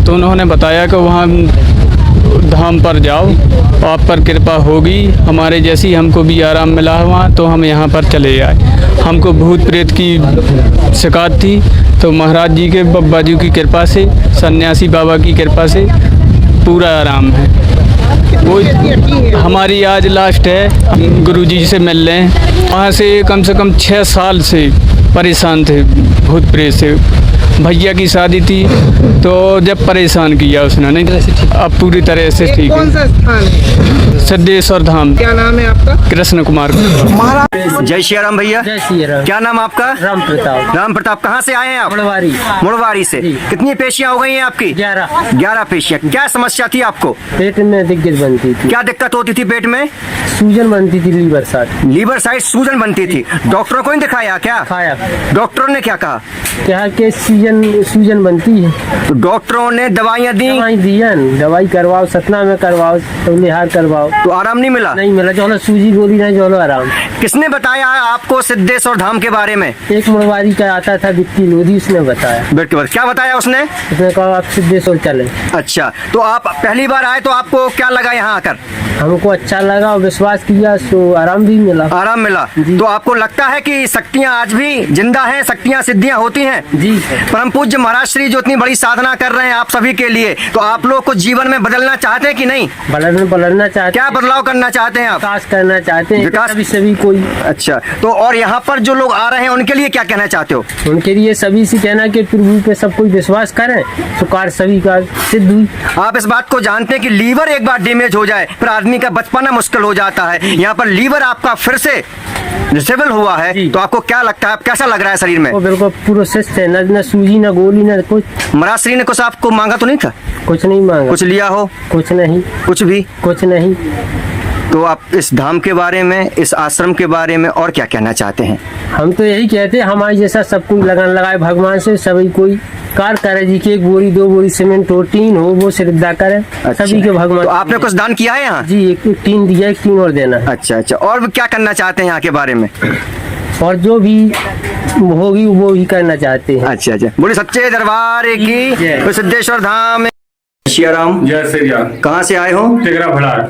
L: तो उन्होंने बताया कि वहाँ धाम पर जाओ, आप पर कृपा होगी, हमारे जैसी हमको भी आराम मिला वहाँ, तो हम यहाँ पर चले आए। हमको भूत प्रेत की शिकायत थी, तो महाराज जी के बब्बा जी की कृपा से, सन्यासी बाबा की कृपा से पूरा आराम है। वो हमारी आज लास्ट है, गुरुजी से मिल रहे हैं। वहाँ से कम 6 साल से परेशान थे भूत प्रेत से, भैया की शादी थी, तो जब परेशान किया उसने, नहीं अब पूरी तरह से ठीक
D: कौन सा स्थान है?
L: है। सिद्धेश्वर धाम।
D: क्या नाम है आपका?
L: कृष्ण कुमार।
C: जय श्री राम भैया।
M: जय श्री राम।
C: क्या नाम आपका?
M: राम प्रताप।
C: राम प्रताप। कहाँ से आए हैं आप?
M: मुड़वारी।
C: मुड़वारी से। कितनी पेशियां हो गई हैं आपकी? 11 पेशियां। क्या समस्या थी आपको?
M: पेट में दिक्कत बनती थी।
C: क्या दिक्कत होती थी पेट में?
M: सूजन बनती थी, लीवर साइड।
C: लीवर साइड सूजन बनती थी। डॉक्टरों को नहीं दिखाया क्या?
M: खाया।
C: डॉक्टरों ने क्या कहा?
M: क्या के सूजन बनती है,
C: तो डॉक्टरों ने दवाइयाँ दी?
M: दवाई करवाओ, सतना में करवाओ, लिहार करवाओ,
C: तो आराम नहीं मिला?
M: नहीं मिला। जो सूजी गोली नहीं, जो आराम।
C: किसने बताया आपको सिद्धेश्वर धाम के बारे में?
M: एक मुड़वारी का आता था बिक्की लोधी, उसने बताया।
C: क्या बताया उसने?
M: उसने कहा आप सिद्धेश्वर चले।
C: अच्छा, तो आप पहली बार आए तो आपको क्या लगा यहाँ आकर?
M: हमको अच्छा लगा और विश्वास किया, तो आराम भी मिला।
C: आराम मिला। तो आपको लगता है कि शक्तियाँ आज भी जिंदा हैं, शक्तियाँ सिद्धियाँ होती हैं?
M: जी।
C: परम पूज्य महाराज श्री जो इतनी बड़ी साधना कर रहे हैं आप सभी के लिए, तो आप लोग को जीवन में बदलना चाहते हैं कि नहीं?
M: बदलना चाहते।
C: क्या बदलाव करना चाहते हैं आप?
M: विकास करना चाहते हैं।
C: विकास
M: सभी कोई।
C: अच्छा, तो और यहाँ पर जो लोग आ रहे हैं उनके लिए क्या कहना चाहते हो?
M: उनके लिए सभी से कहना कि प्रभु पे सब कोई विश्वास करें तो कार्य सभी का सिद्ध हुई।
C: आप इस बात को जानते हैं कि लीवर एक बार डैमेज हो जाए फिर आदमी का बच पाना मुश्किल हो जाता है। यहाँ पर लीवर आपका फिर से डिसेबल हुआ है, तो आपको क्या लगता है, कैसा लग रहा है शरीर में?
M: वो बिल्कुल पूरा स्वस्थ है, न सूजी न गोली न कुछ।
C: महाराज श्री ने कुछ आपको मांगा तो नहीं था?
M: कुछ नहीं मांगा।
C: कुछ लिया हो?
M: कुछ नहीं।
C: कुछ भी?
M: कुछ नहीं।
C: तो आप इस धाम के बारे में, इस आश्रम के बारे में और क्या कहना चाहते हैं?
M: हम तो यही कहते हैं हमारे जैसा सब कोई लगन लगाए भगवान से, सभी कोई कार्य करे जी की 1 बोरी 2 बोरी सीमेंट हो, टीन हो, वो श्रद्धा करे। अच्छा। सभी के भगवान।
C: तो आपने कुछ दान किया है यहाँ?
M: जी, एक टीन दिया, 1 टीन और देना।
C: अच्छा अच्छा, और क्या करना चाहते हैं यहाँ के बारे में?
M: और जो भी होगी वो ही करना चाहते हैं।
C: अच्छा अच्छा, बोले सच्चे दरबार की सिद्धेश्वर धाम। श्री राम।
N: जय श्री राम।
C: कहाँ से आए हो?
N: टिगरा भड़ार।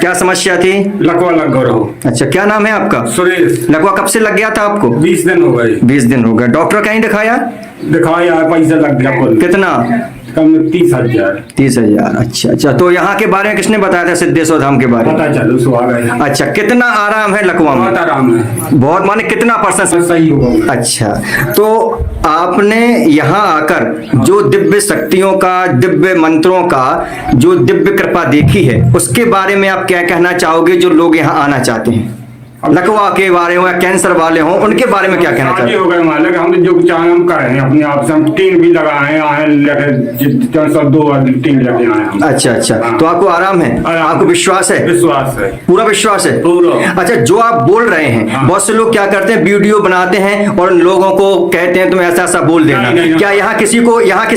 C: क्या समस्या थी?
N: लकवा लग गया हो।
C: अच्छा, क्या नाम है आपका?
N: सुरेश।
C: लकवा कब से लग गया था आपको?
N: 20 दिन हो गए।
C: 20 दिन हो गए। डॉक्टर कहीं दिखाया?
N: दिखाया, पैसा लग गया।
C: कितना?
N: कम 30,000।
C: 30,000। अच्छा अच्छा, तो यहाँ के बारे में किसने बताया था सिद्धेश्वर धाम के बारे में?
N: पता चलो सो आ गए।
C: अच्छा, कितना आराम है लकवा में?
N: बहुत आराम है।
C: बहुत, माने कितना %
N: सही होगा?
C: अच्छा, तो आपने यहाँ आकर जो दिव्य शक्तियों का, दिव्य मंत्रों का जो दिव्य कृपा देखी है, उसके बारे में आप क्या कहना चाहोगे जो लोग यहाँ आना चाहते हैं? लकवा के बारे में, या कैंसर वाले हों, उनके बारे में क्या कहना चाहते हैं?
N: हो गए मालिक, हम जो चाहे हम करें हैं अपने आप से। हम टीन भी लगाए आए लेके 2 टीन लगे आए हम।
C: अच्छा अच्छा। तो आपको आराम है? आपको विश्वास है?
N: विश्वास है,
C: पूरा विश्वास है
N: पूरा।
C: अच्छा, जो आप बोल रहे हैं, बहुत से लोग क्या करते हैं, वीडियो बनाते हैं और लोगों को कहते हैं तुम ऐसा ऐसा बोल देना। क्या यहाँ किसी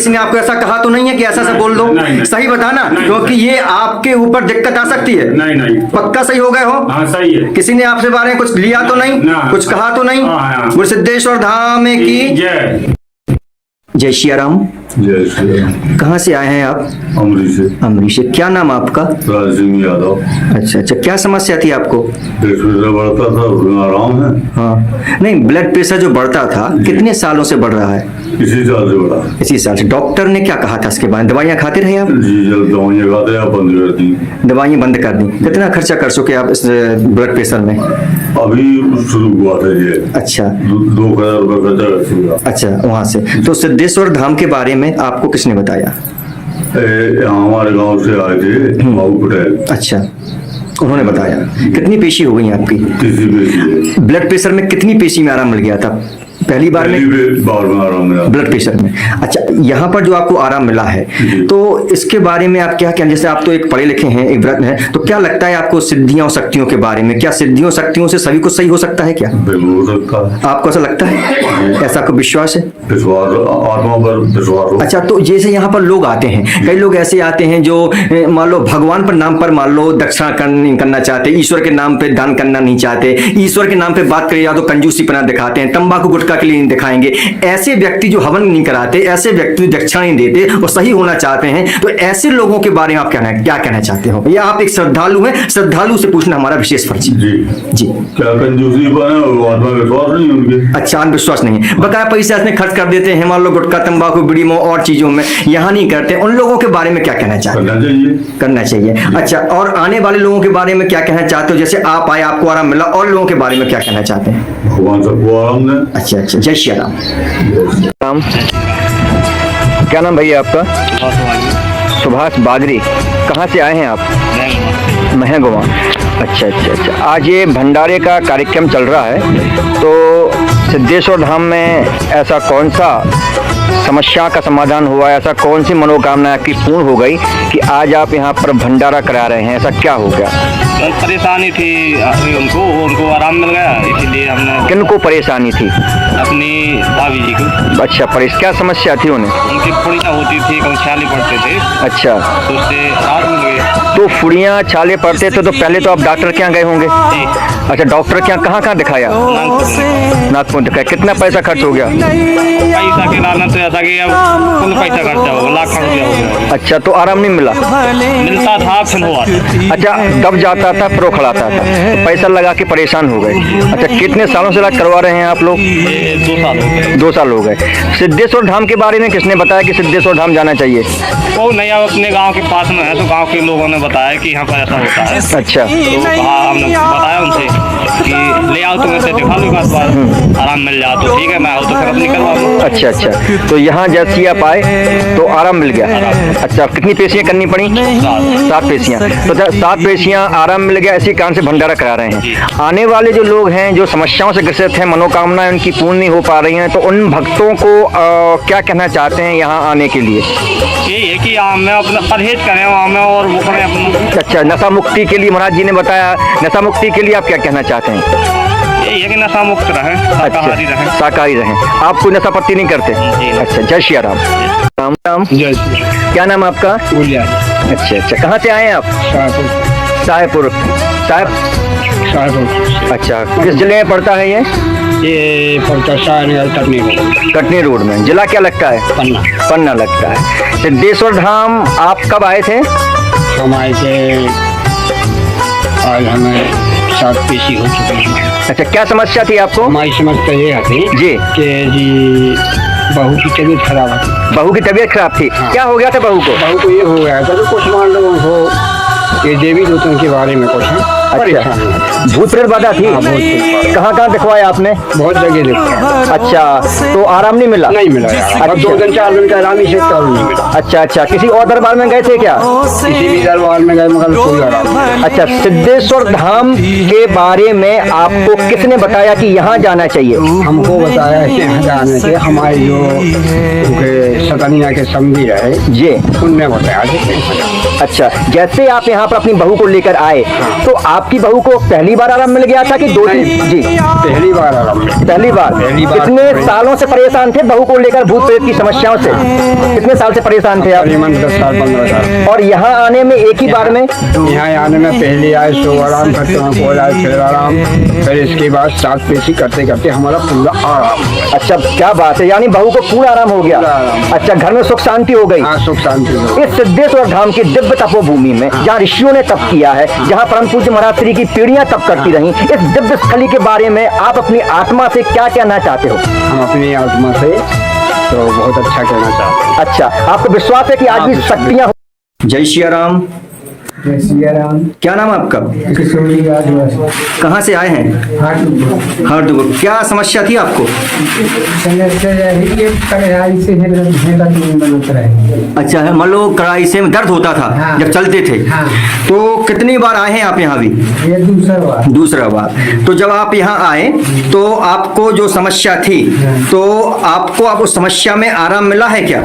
C: ने आपको ऐसा कहा तो नहीं है कि ऐसा ऐसा बोल दो? सही बताना, क्योंकि ये आपके ऊपर दिक्कत आ सकती है।
N: नहीं।
C: पक्का सही हो गए हो?
N: हाँ सही है।
C: किसी ने आपसे बारे में कुछ लिया तो नहीं? कुछ कहा तो नहीं? बोल सिद्धेश्वर धाम की जय। जय श्री राम।
O: जय श्री राम।
C: कहाँ से आए हैं आप?
O: अमरी से।
C: अमरी से। क्या नाम आपका?
O: राजसिंह यादव।
C: अच्छा अच्छा, क्या समस्या थी आपको?
O: ब्लड प्रेशर बढ़ता था, उसमें आराम है।
C: हाँ, नहीं, ब्लड प्रेशर जो बढ़ता था कितने सालों से बढ़ रहा है?
O: इसी साल से बढ़ा।
C: इसी साल से। डॉक्टर ने क्या कहा था इसके बारे में? दवाइयाँ खाते रहे आप?
O: जी, जब दवाइयाँ खाते आप बंद कर दी।
C: दवाइयाँ बंद कर दी। कितना खर्चा कर चुके आप इस ब्लड प्रेशर में?
O: अभी शुरू हुआ था ये।
C: अच्छा,
O: 2,000 रुपये खर्चा कर चुका।
C: अच्छा, वहाँ से। तो सिद्धेश्वर धाम के बारे में आपको किसने बताया?
O: हमारे गांव से आए थे बाबू पटेल।
C: अच्छा, उन्होंने बताया। कितनी पेशी हो गई आपकी?
O: 30 पेशी।
C: ब्लड प्रेशर में कितनी पेशी में आराम मिल गया था? पहली बार में
O: आराम मिला
C: ब्लड प्रेशर में। अच्छा, यहाँ पर जो आपको आराम मिला है, तो इसके बारे में आप क्या क्या, जैसे आप तो एक पढ़े लिखे हैं, एक व्रत हैं, तो क्या लगता है आपको सिद्धियों और शक्तियों के बारे में? क्या सिद्धियों शक्तियों से सभी कुछ सही हो सकता है क्या?
O: हो सकता है।
C: आपको ऐसा लगता है? ऐसा आपको विश्वास है?
O: विश्वास, आत्मा पर विश्वास।
C: अच्छा, तो जैसे यहाँ पर लोग आते हैं, कई लोग ऐसे आते हैं जो मान लो भगवान पर नाम पर मान लो दक्षिणा करना चाहते, ईश्वर के नाम पे दान करना नहीं चाहते, ईश्वर के नाम पे बात करें या तो कंजूसीपना दिखाते हैं, तंबाकू गुटखा के लिए नहीं दिखाएंगे। ऐसे व्यक्ति जो हवन नहीं कराते, ऐसे व्यक्ति दक्षिणा नहीं देते और सही होना चाहते हैं, तो ऐसे लोगों के बारे में आप क्या कहना चाहते हो? या आप एक श्रद्धालु हैं, श्रद्धालु से पूछना हमारा विशेष फर्ज है। जी।
O: क्या कंजूसी विश्वास नहीं उनके?
C: अच्छा, विश्वास नहीं है। बकाया पैसा इसमें खर्च कर देते हैं, मान लो गुटखा तंबाकू बीड़ी में और चीजों में, यहाँ नहीं करते। उन लोगों के बारे में क्या कहना चाहते हैं? करना चाहिए। अच्छा, और आने वाले लोगों के बारे में क्या कहना चाहते हो? जैसे आप आए, आपको आराम मिला, और लोगों के बारे में क्या कहना चाहते हैं?
O: भगवान सबको आराम दें।
C: अच्छा अच्छा, जय श्री राम। क्या नाम भैया आपका? सुभाष बाजरी। कहाँ से आए हैं आप? महगवा। अच्छा अच्छा अच्छा। आज ये भंडारे का कार्यक्रम चल रहा है, तो सिद्धेश्वर धाम में ऐसा कौन सा समस्या का समाधान हुआ, ऐसा कौन सी मनोकामना आपकी पूर्ण हो गई कि आज आप यहाँ पर भंडारा करा रहे हैं? ऐसा क्या हो गया?
P: परेशानी थी उनको आराम मिल गया, इसीलिए हमने।
C: किनको परेशानी थी?
P: अपनी भाभी जी को।
C: अच्छा, क्या समस्या थी उन्हें?
P: उनकी फुड़ियाँ होती थी, कभी छाले पड़ते थे।
C: अच्छा,
P: तो उससे राहत मिल गई।
C: तो फुड़ियाँ छाले पड़ते थे तो पहले तो आप डॉक्टर के यहाँ गए होंगे? अच्छा, डॉक्टर के यहाँ कहाँ दिखाया? नागपुर दिखाया। कितना पैसा खर्च हो गया?
P: पैसा के नाम तो ऐसा कि अब कुल पैसा खर्चा होगा, लाख रुपया हो गया।
C: अच्छा, तो आराम नहीं मिला?
P: मिलता था फिर हुआ।
C: अच्छा, दब जाता था फिर खिलाता था, तो पैसा लगा के परेशान हो गए। अच्छा, कितने सालों से इलाज करवा रहे हैं आप लोग?
P: 2 साल हो गए।
C: 2 साल हो गए। सिद्धेश्वर धाम के बारे में किसने बताया कि सिद्धेश्वर धाम जाना चाहिए?
P: वो नहीं, अपने गांव के पास में है, तो गांव के लोगों ने बताया कि यहाँ पर ऐसा होता है।
C: अच्छा,
P: तो हमने बताया उनसे कि ले आओ, तुम ऐसे दिखा लो, आराम मिल जाए तो ठीक है, मैं आओ तो फिर अपनी करवा लूँ।
C: अच्छा अच्छा, तो यहाँ जैसे आप आए तो आराम मिल गया। अच्छा, कितनी पेशियाँ करनी पड़ी? 7 पेशियाँ। तो 7 पेशियाँ आराम मिल गया, इसी कारण से भंडारा करा रहे हैं। आने वाले जो लोग हैं, जो समस्याओं से ग्रसित हैं, मनोकामनाएं उनकी पूर्ण नहीं हो पा रही हैं, तो उन भक्तों को क्या कहना चाहते हैं यहाँ आने के लिए?
P: यही है कि हमें अपना परहेज करें और वो करें अपना।
C: अच्छा, नशा मुक्ति के लिए महाराज जी ने बताया, नशा मुक्ति के लिए आप क्या कहना चाहते हैं?
P: यही है कि नशा मुक्त रहें, शाकाहारी रहें।
C: शाकाहारी रहें। आप कोई नशा पत्ती नहीं करते? अच्छा, जय श्री राम। राम राम।
D: जय श्री।
C: क्या नाम आपका? अच्छा अच्छा, कहाँ से आए हैं आप? साहेबपुर। अच्छा, किस जिले में पड़ता है
D: ये पड़ता
C: कटनी रोड में। जिला क्या लगता है? पन्ना लगता है। सिद्धेश्वर धाम आप कब आए थे?
D: हम आए थे, आज हमें 7 पेशी हो चुकी है।
C: अच्छा, क्या समस्या थी आपको?
D: हमारी समस्या ये थी
C: जी
D: कि बहू की तबीयत खराब थी।
C: बहू की तबीयत खराब थी? हाँ। क्या हो गया था बहू को?
D: बहू को ये हो गया था, तो कुछ मान लो हो ये देवी दूतों के बारे में कुछ है।
C: अच्छा, भूत प्रेत बाधा थी? कहाँ कहाँ दिखवाया आपने?
D: बहुत जगह दिखवाया।
C: अच्छा, तो आराम नहीं मिला?
D: नहीं मिला यार। अब 2 दिन 4 दिन का आराम ही से नहीं मिला।
C: अच्छा अच्छा, किसी और दरबार में गए थे क्या?
D: किसी भी दरबार में गए मगर कोई आराम नहीं।
C: अच्छा, सिद्धेश्वर धाम के बारे में आपको किसने बताया कि यहाँ जाना चाहिए?
D: हमको बताया कि यहाँ जाने के हमारे जो सतनिया के समझी रहे
C: जी,
D: उनने बताया।
C: अच्छा, जैसे आप यहाँ पर अपनी बहू को लेकर आए, तो आपकी बहू को पहली बार आराम मिल गया था कि 2-3? जी,
D: पहली बार आराम।
C: पहली बार। कितने सालों से परेशान थे बहू को लेकर भूत प्रेत की समस्याओं से? कितने साल से परेशान थे आप?
D: 10 साल 15 साल।
C: और यहाँ आने में एक ही बार में?
D: यहाँ आने में पहले आए सो आराम करते हैं, आए फिर आराम, फिर इसके बाद 7 पेशी करते करते हमारा पूरा आराम।
C: अच्छा, क्या बात है, यानी बहू को पूरा आराम हो गया? अच्छा, घर में सुख शांति हो गई?
D: हाँ, सुख शांति।
C: इस सिद्धेश्वर धाम की दिव्य तपोभूमि में, जहाँ ऋषियों ने तप किया है, जहाँ परम पूज्य महाराज श्री की पीढ़ियां तप करती रहीं, इस दिव्य स्थली के बारे में आप अपनी आत्मा से क्या कहना चाहते हो?
D: हम अपनी आत्मा से तो बहुत अच्छा कहना चाहते हैं।
C: अच्छा, आपको विश्वास है कि आज भी शक्तियां? जय श्री राम।
D: जय सिया राम।
C: क्या नाम आपका? कहाँ से आए हैं? हार्डुपुर। क्या समस्या थी आपको? अच्छा है, मान लो कड़ाई से दर्द होता था। हाँ। जब चलते थे। हाँ। तो कितनी बार आए हैं आप यहाँ भी?
D: ये
C: दूसरा बार। तो जब आप यहाँ आए तो आपको जो समस्या थी, तो आपको अब उस समस्या में आराम मिला है क्या?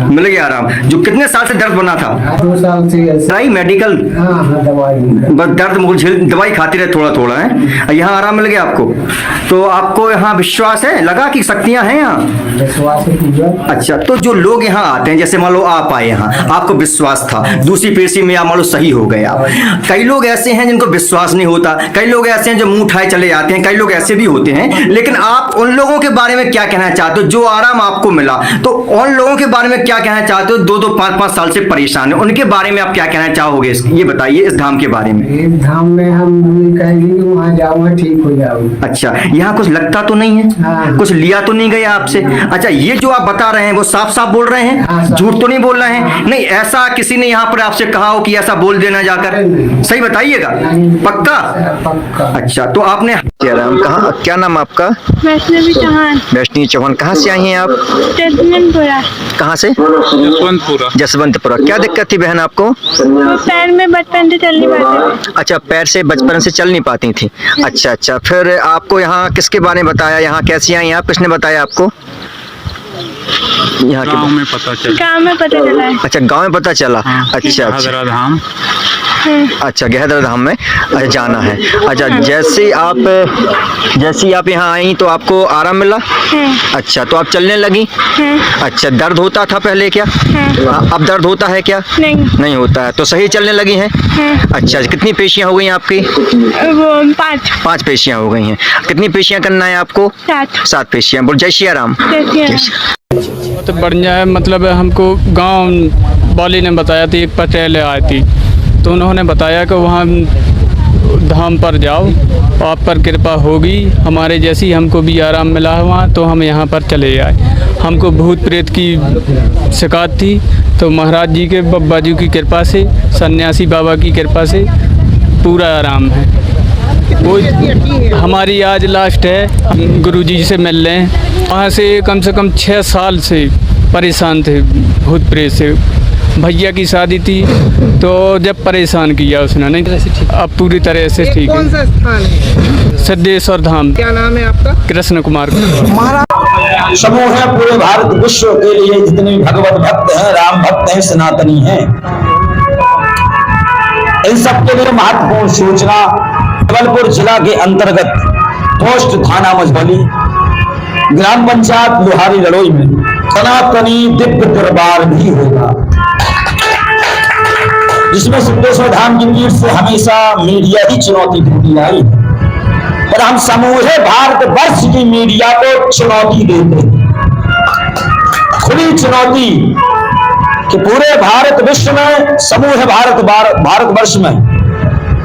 C: मिल गया आराम। जो कितने साल से दर्द बना था?
D: 2 साल से।
C: मेडिकल?
D: हाँ, दवाई।
C: बस दर्द दवाई खाते रहे थोड़ा थोड़ा है। यहाँ आराम मिल गया आपको? तो आपको यहाँ विश्वास है, लगा कि शक्तियाँ हैं यहाँ?
D: विश्वास है।
C: अच्छा, तो जो लोग यहाँ आते हैं, जैसे मान लो आप आए यहाँ, आपको विश्वास था, दूसरी पेशी में आप मान लो सही हो गए आप। कई लोग ऐसे हैं जिनको विश्वास नहीं होता, कई लोग ऐसे हैं जो मुंह उठाए चले जाते हैं, कई लोग ऐसे भी होते हैं। लेकिन आप उन लोगों के बारे में क्या कहना चाहते हो जो आराम आपको मिला? तो उन लोगों के बारे में क्या कहना चाहते हो 2-2, 5-5 साल से परेशान है, उनके बारे में आप क्या कहना चाहोगे?
Q: चाहोगे ये बताइए इस धाम के बारे में।
M: इस धाम में हम कहेंगे कि वहाँ जाऊंगा ठीक हो जाऊंगा।
Q: अच्छा, यहाँ कुछ लगता तो नहीं है?
M: हाँ।
Q: कुछ लिया तो नहीं गया आपसे? अच्छा, ये जो आप बता रहे हैं वो साफ साफ बोल रहे हैं?
M: हाँ,
Q: झूठ तो नहीं बोल रहे हैं? नहीं, ऐसा किसी ने यहाँ पर आपसे कहा हो कि ऐसा बोल देना जाकर? सही बताइएगा, पक्का? अच्छा, तो आपने कहा, क्या नाम आपका?
R: वैष्णवी चौहान।
Q: वैष्णवी चौहान, कहाँ से आई हैं आप?
R: जसवंतपुरा।
Q: कहाँ से? जसवंतपुरा। क्या दिक्कत थी बहन आपको?
R: पैर में बचपन से चल नहीं पाते।
Q: अच्छा, पैर से बचपन से चल नहीं पाती थी। अच्छा अच्छा, फिर आपको यहाँ किसके बारे में बताया, यहाँ कैसी आई आप, किसने बताया आपको? यहाँ
P: गाँव में पता चला।
R: गाँव में पता चला है।
Q: अच्छा, गाँव में पता चला। अच्छा
P: गहदरा धाम।
Q: अच्छा, गहदरा धाम में जाना है। अच्छा, जैसे आप यहाँ आई तो आपको आराम मिला? अच्छा, तो आप चलने लगी? अच्छा, दर्द होता था पहले क्या? अब दर्द होता है क्या? नहीं होता है, तो सही चलने लगी हैं? अच्छा, कितनी पेशियाँ हो गई आपकी?
R: वो 5
Q: पेशियाँ हो गई हैं। कितनी पेशियाँ करना है आपको? 7 पेशियाँ। बोल जय श्री राम।
L: तो बढ़िया है, मतलब हमको गांव वाली ने बताया थी, एक पटेल आई थी, तो उन्होंने बताया कि वहाँ धाम पर जाओ, आप पर कृपा होगी, हमारे जैसी हमको भी आराम मिला है वहाँ, तो हम यहाँ पर चले आए। हमको भूत प्रेत की शिकायत थी, तो महाराज जी के बाबा जी की कृपा से, सन्यासी बाबा की कृपा से पूरा आराम है। वो हमारी आज लास्ट है, गुरुजी से मिल रहे हैं। वहाँ से कम 6 साल से परेशान थे भूत प्रेत से। भैया की शादी थी तो जब परेशान किया उसने, नहीं अब पूरी तरह से ठीक है।
S: कौन सा स्थान है?
L: सिद्धेश्वर धाम।
S: क्या नाम है आपका?
L: कृष्ण कुमार।
I: समूह है पूरे भारत विश्व के लिए, जितने भी भगवत भक्त हैं, राम भक्त हैं, सनातनी हैं, इन सबके लिए महत्वपूर्ण सूचना। जबलपुर जिला के अंतर्गत पोस्ट थाना मझबली, ग्राम पंचायत लोहारी लड़ोई में सनातनी दिव्य दरबार भी होगा, जिसमें सिद्धेश्वर धाम की तीर से हमेशा मीडिया ही चुनौती देती आई है, पर हम समूहे भारत वर्ष की मीडिया को चुनौती देते हैं, खुली चुनौती कि पूरे भारत विश्व में, समूह भारत वर्ष में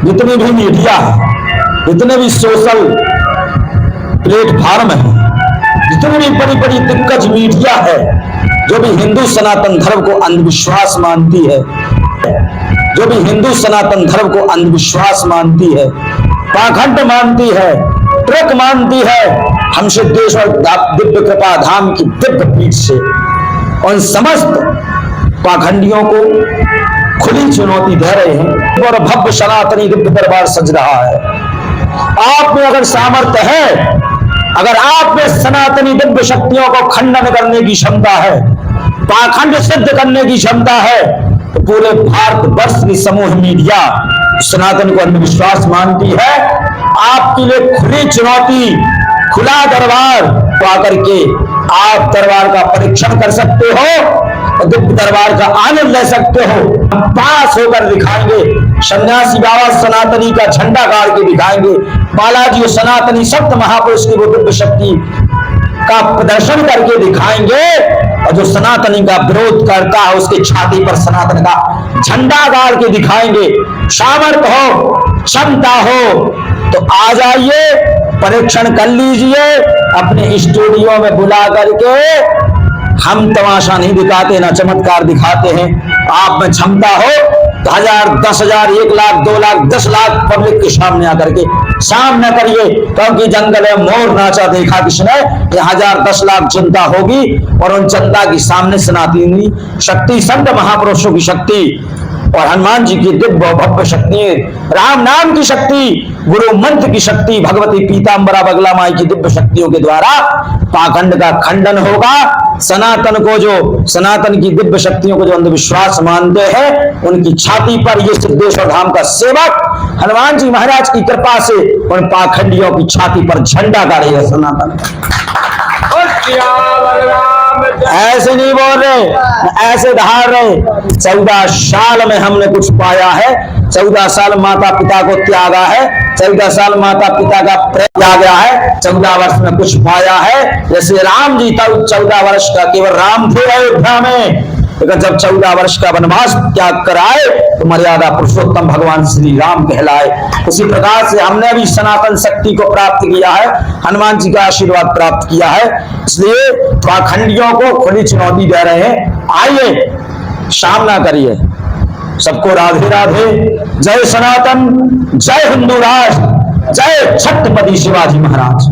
I: जितनी भी मीडिया है, जितने भी सोशल प्लेटफॉर्म है, जितनी भी बड़ी बड़ी दिग्गज मीडिया है, जो भी हिंदू सनातन धर्म को अंधविश्वास मानती है, जो भी हिंदू सनातन धर्म को अंधविश्वास मानती है, पाखंड मानती है, ट्रक मानती है, हम सिद्धेश्वर दिव्य कृपा धाम की दिव्य पीठ से उन समस्त पाखंडियों को खुली चुनौती दे रहे हैं। और भव्य सनातनी दिव्य दरबार सज रहा है। आप में अगर सामर्थ्य है, अगर आप में सनातनी दिव्य शक्तियों को खंडन करने की क्षमता है, पाखंड सिद्ध करने की क्षमता है, तो पूरे भारत वर्ष की समूह मीडिया सनातन को अंधविश्वास मानती है, आपके लिए खुली चुनौती, खुला दरबार को आकर के आप दरबार का परीक्षण कर सकते हो, दिव्य दरबार का आनंद ले सकते हो। पास होकर दिखाएंगे, सन्यासी बाबा सनातनी का झंडा गाड़ के दिखाएंगे, बालाजी और सनातनी सप्त महापुरुष की वो दिव्य शक्ति का प्रदर्शन करके दिखाएंगे, और जो सनातनी का विरोध करता है उसके छाती पर सनातन का झंडा गाड़ के दिखाएंगे। सामर्थ्य हो, क्षमता हो तो आ जाइए, परीक्षण कर लीजिए, अपने स्टूडियो में बुला करके। हम तमाशा नहीं दिखाते, ना चमत्कार दिखाते हैं। आप में क्षमता हो तो 1000, 10,000, 1 लाख, 2 लाख, 10 लाख पब्लिक के सामने आकर के सामना करिए, क्योंकि जंगल में मोर नाचा देखा किसने, 1000, 10 लाख जनता होगी, और उन जनता के सामने सनातनी शक्ति, संत महापुरुषों की शक्ति और हनुमान जी की दिव्य भव्य शक्ति, राम नाम की शक्ति, गुरु मंत्र की शक्ति, भगवती पीताम्बरा बगला माई की दिव्य शक्तियों के द्वारा पाखंड का खंडन होगा। सनातन को, जो सनातन की दिव्य शक्तियों को जो अंधविश्वास मानते हैं, उनकी छाती पर ये सिद्धेश्वर धाम का सेवक हनुमान जी महाराज की कृपा से उन पाखंडियों की छाती पर झंडा गाड़ेगा सनातन। ऐसे नहीं बोल रहे, ऐसे धार रहे। 14 साल में हमने कुछ पाया है, 14 साल माता पिता को त्यागा है, 14 साल माता पिता का प्रेम आ गया है, 14 वर्ष में कुछ पाया है। जैसे राम जी तब 14 वर्ष का केवल राम थे अयोध्या में,
C: जब 14 वर्ष का वनवास त्याग कर आए तो मर्यादा पुरुषोत्तम भगवान श्री राम कहलाए। उसी प्रकार से हमने भी सनातन शक्ति को प्राप्त किया है, हनुमान जी का आशीर्वाद प्राप्त किया है, इसलिए पाखंडियों को खुली चुनौती दे रहे हैं, आइए सामना करिए। सबको राधे राधे। जय सनातन, जय हिंदू राष्ट्र, जय छत्रपति शिवाजी महाराज।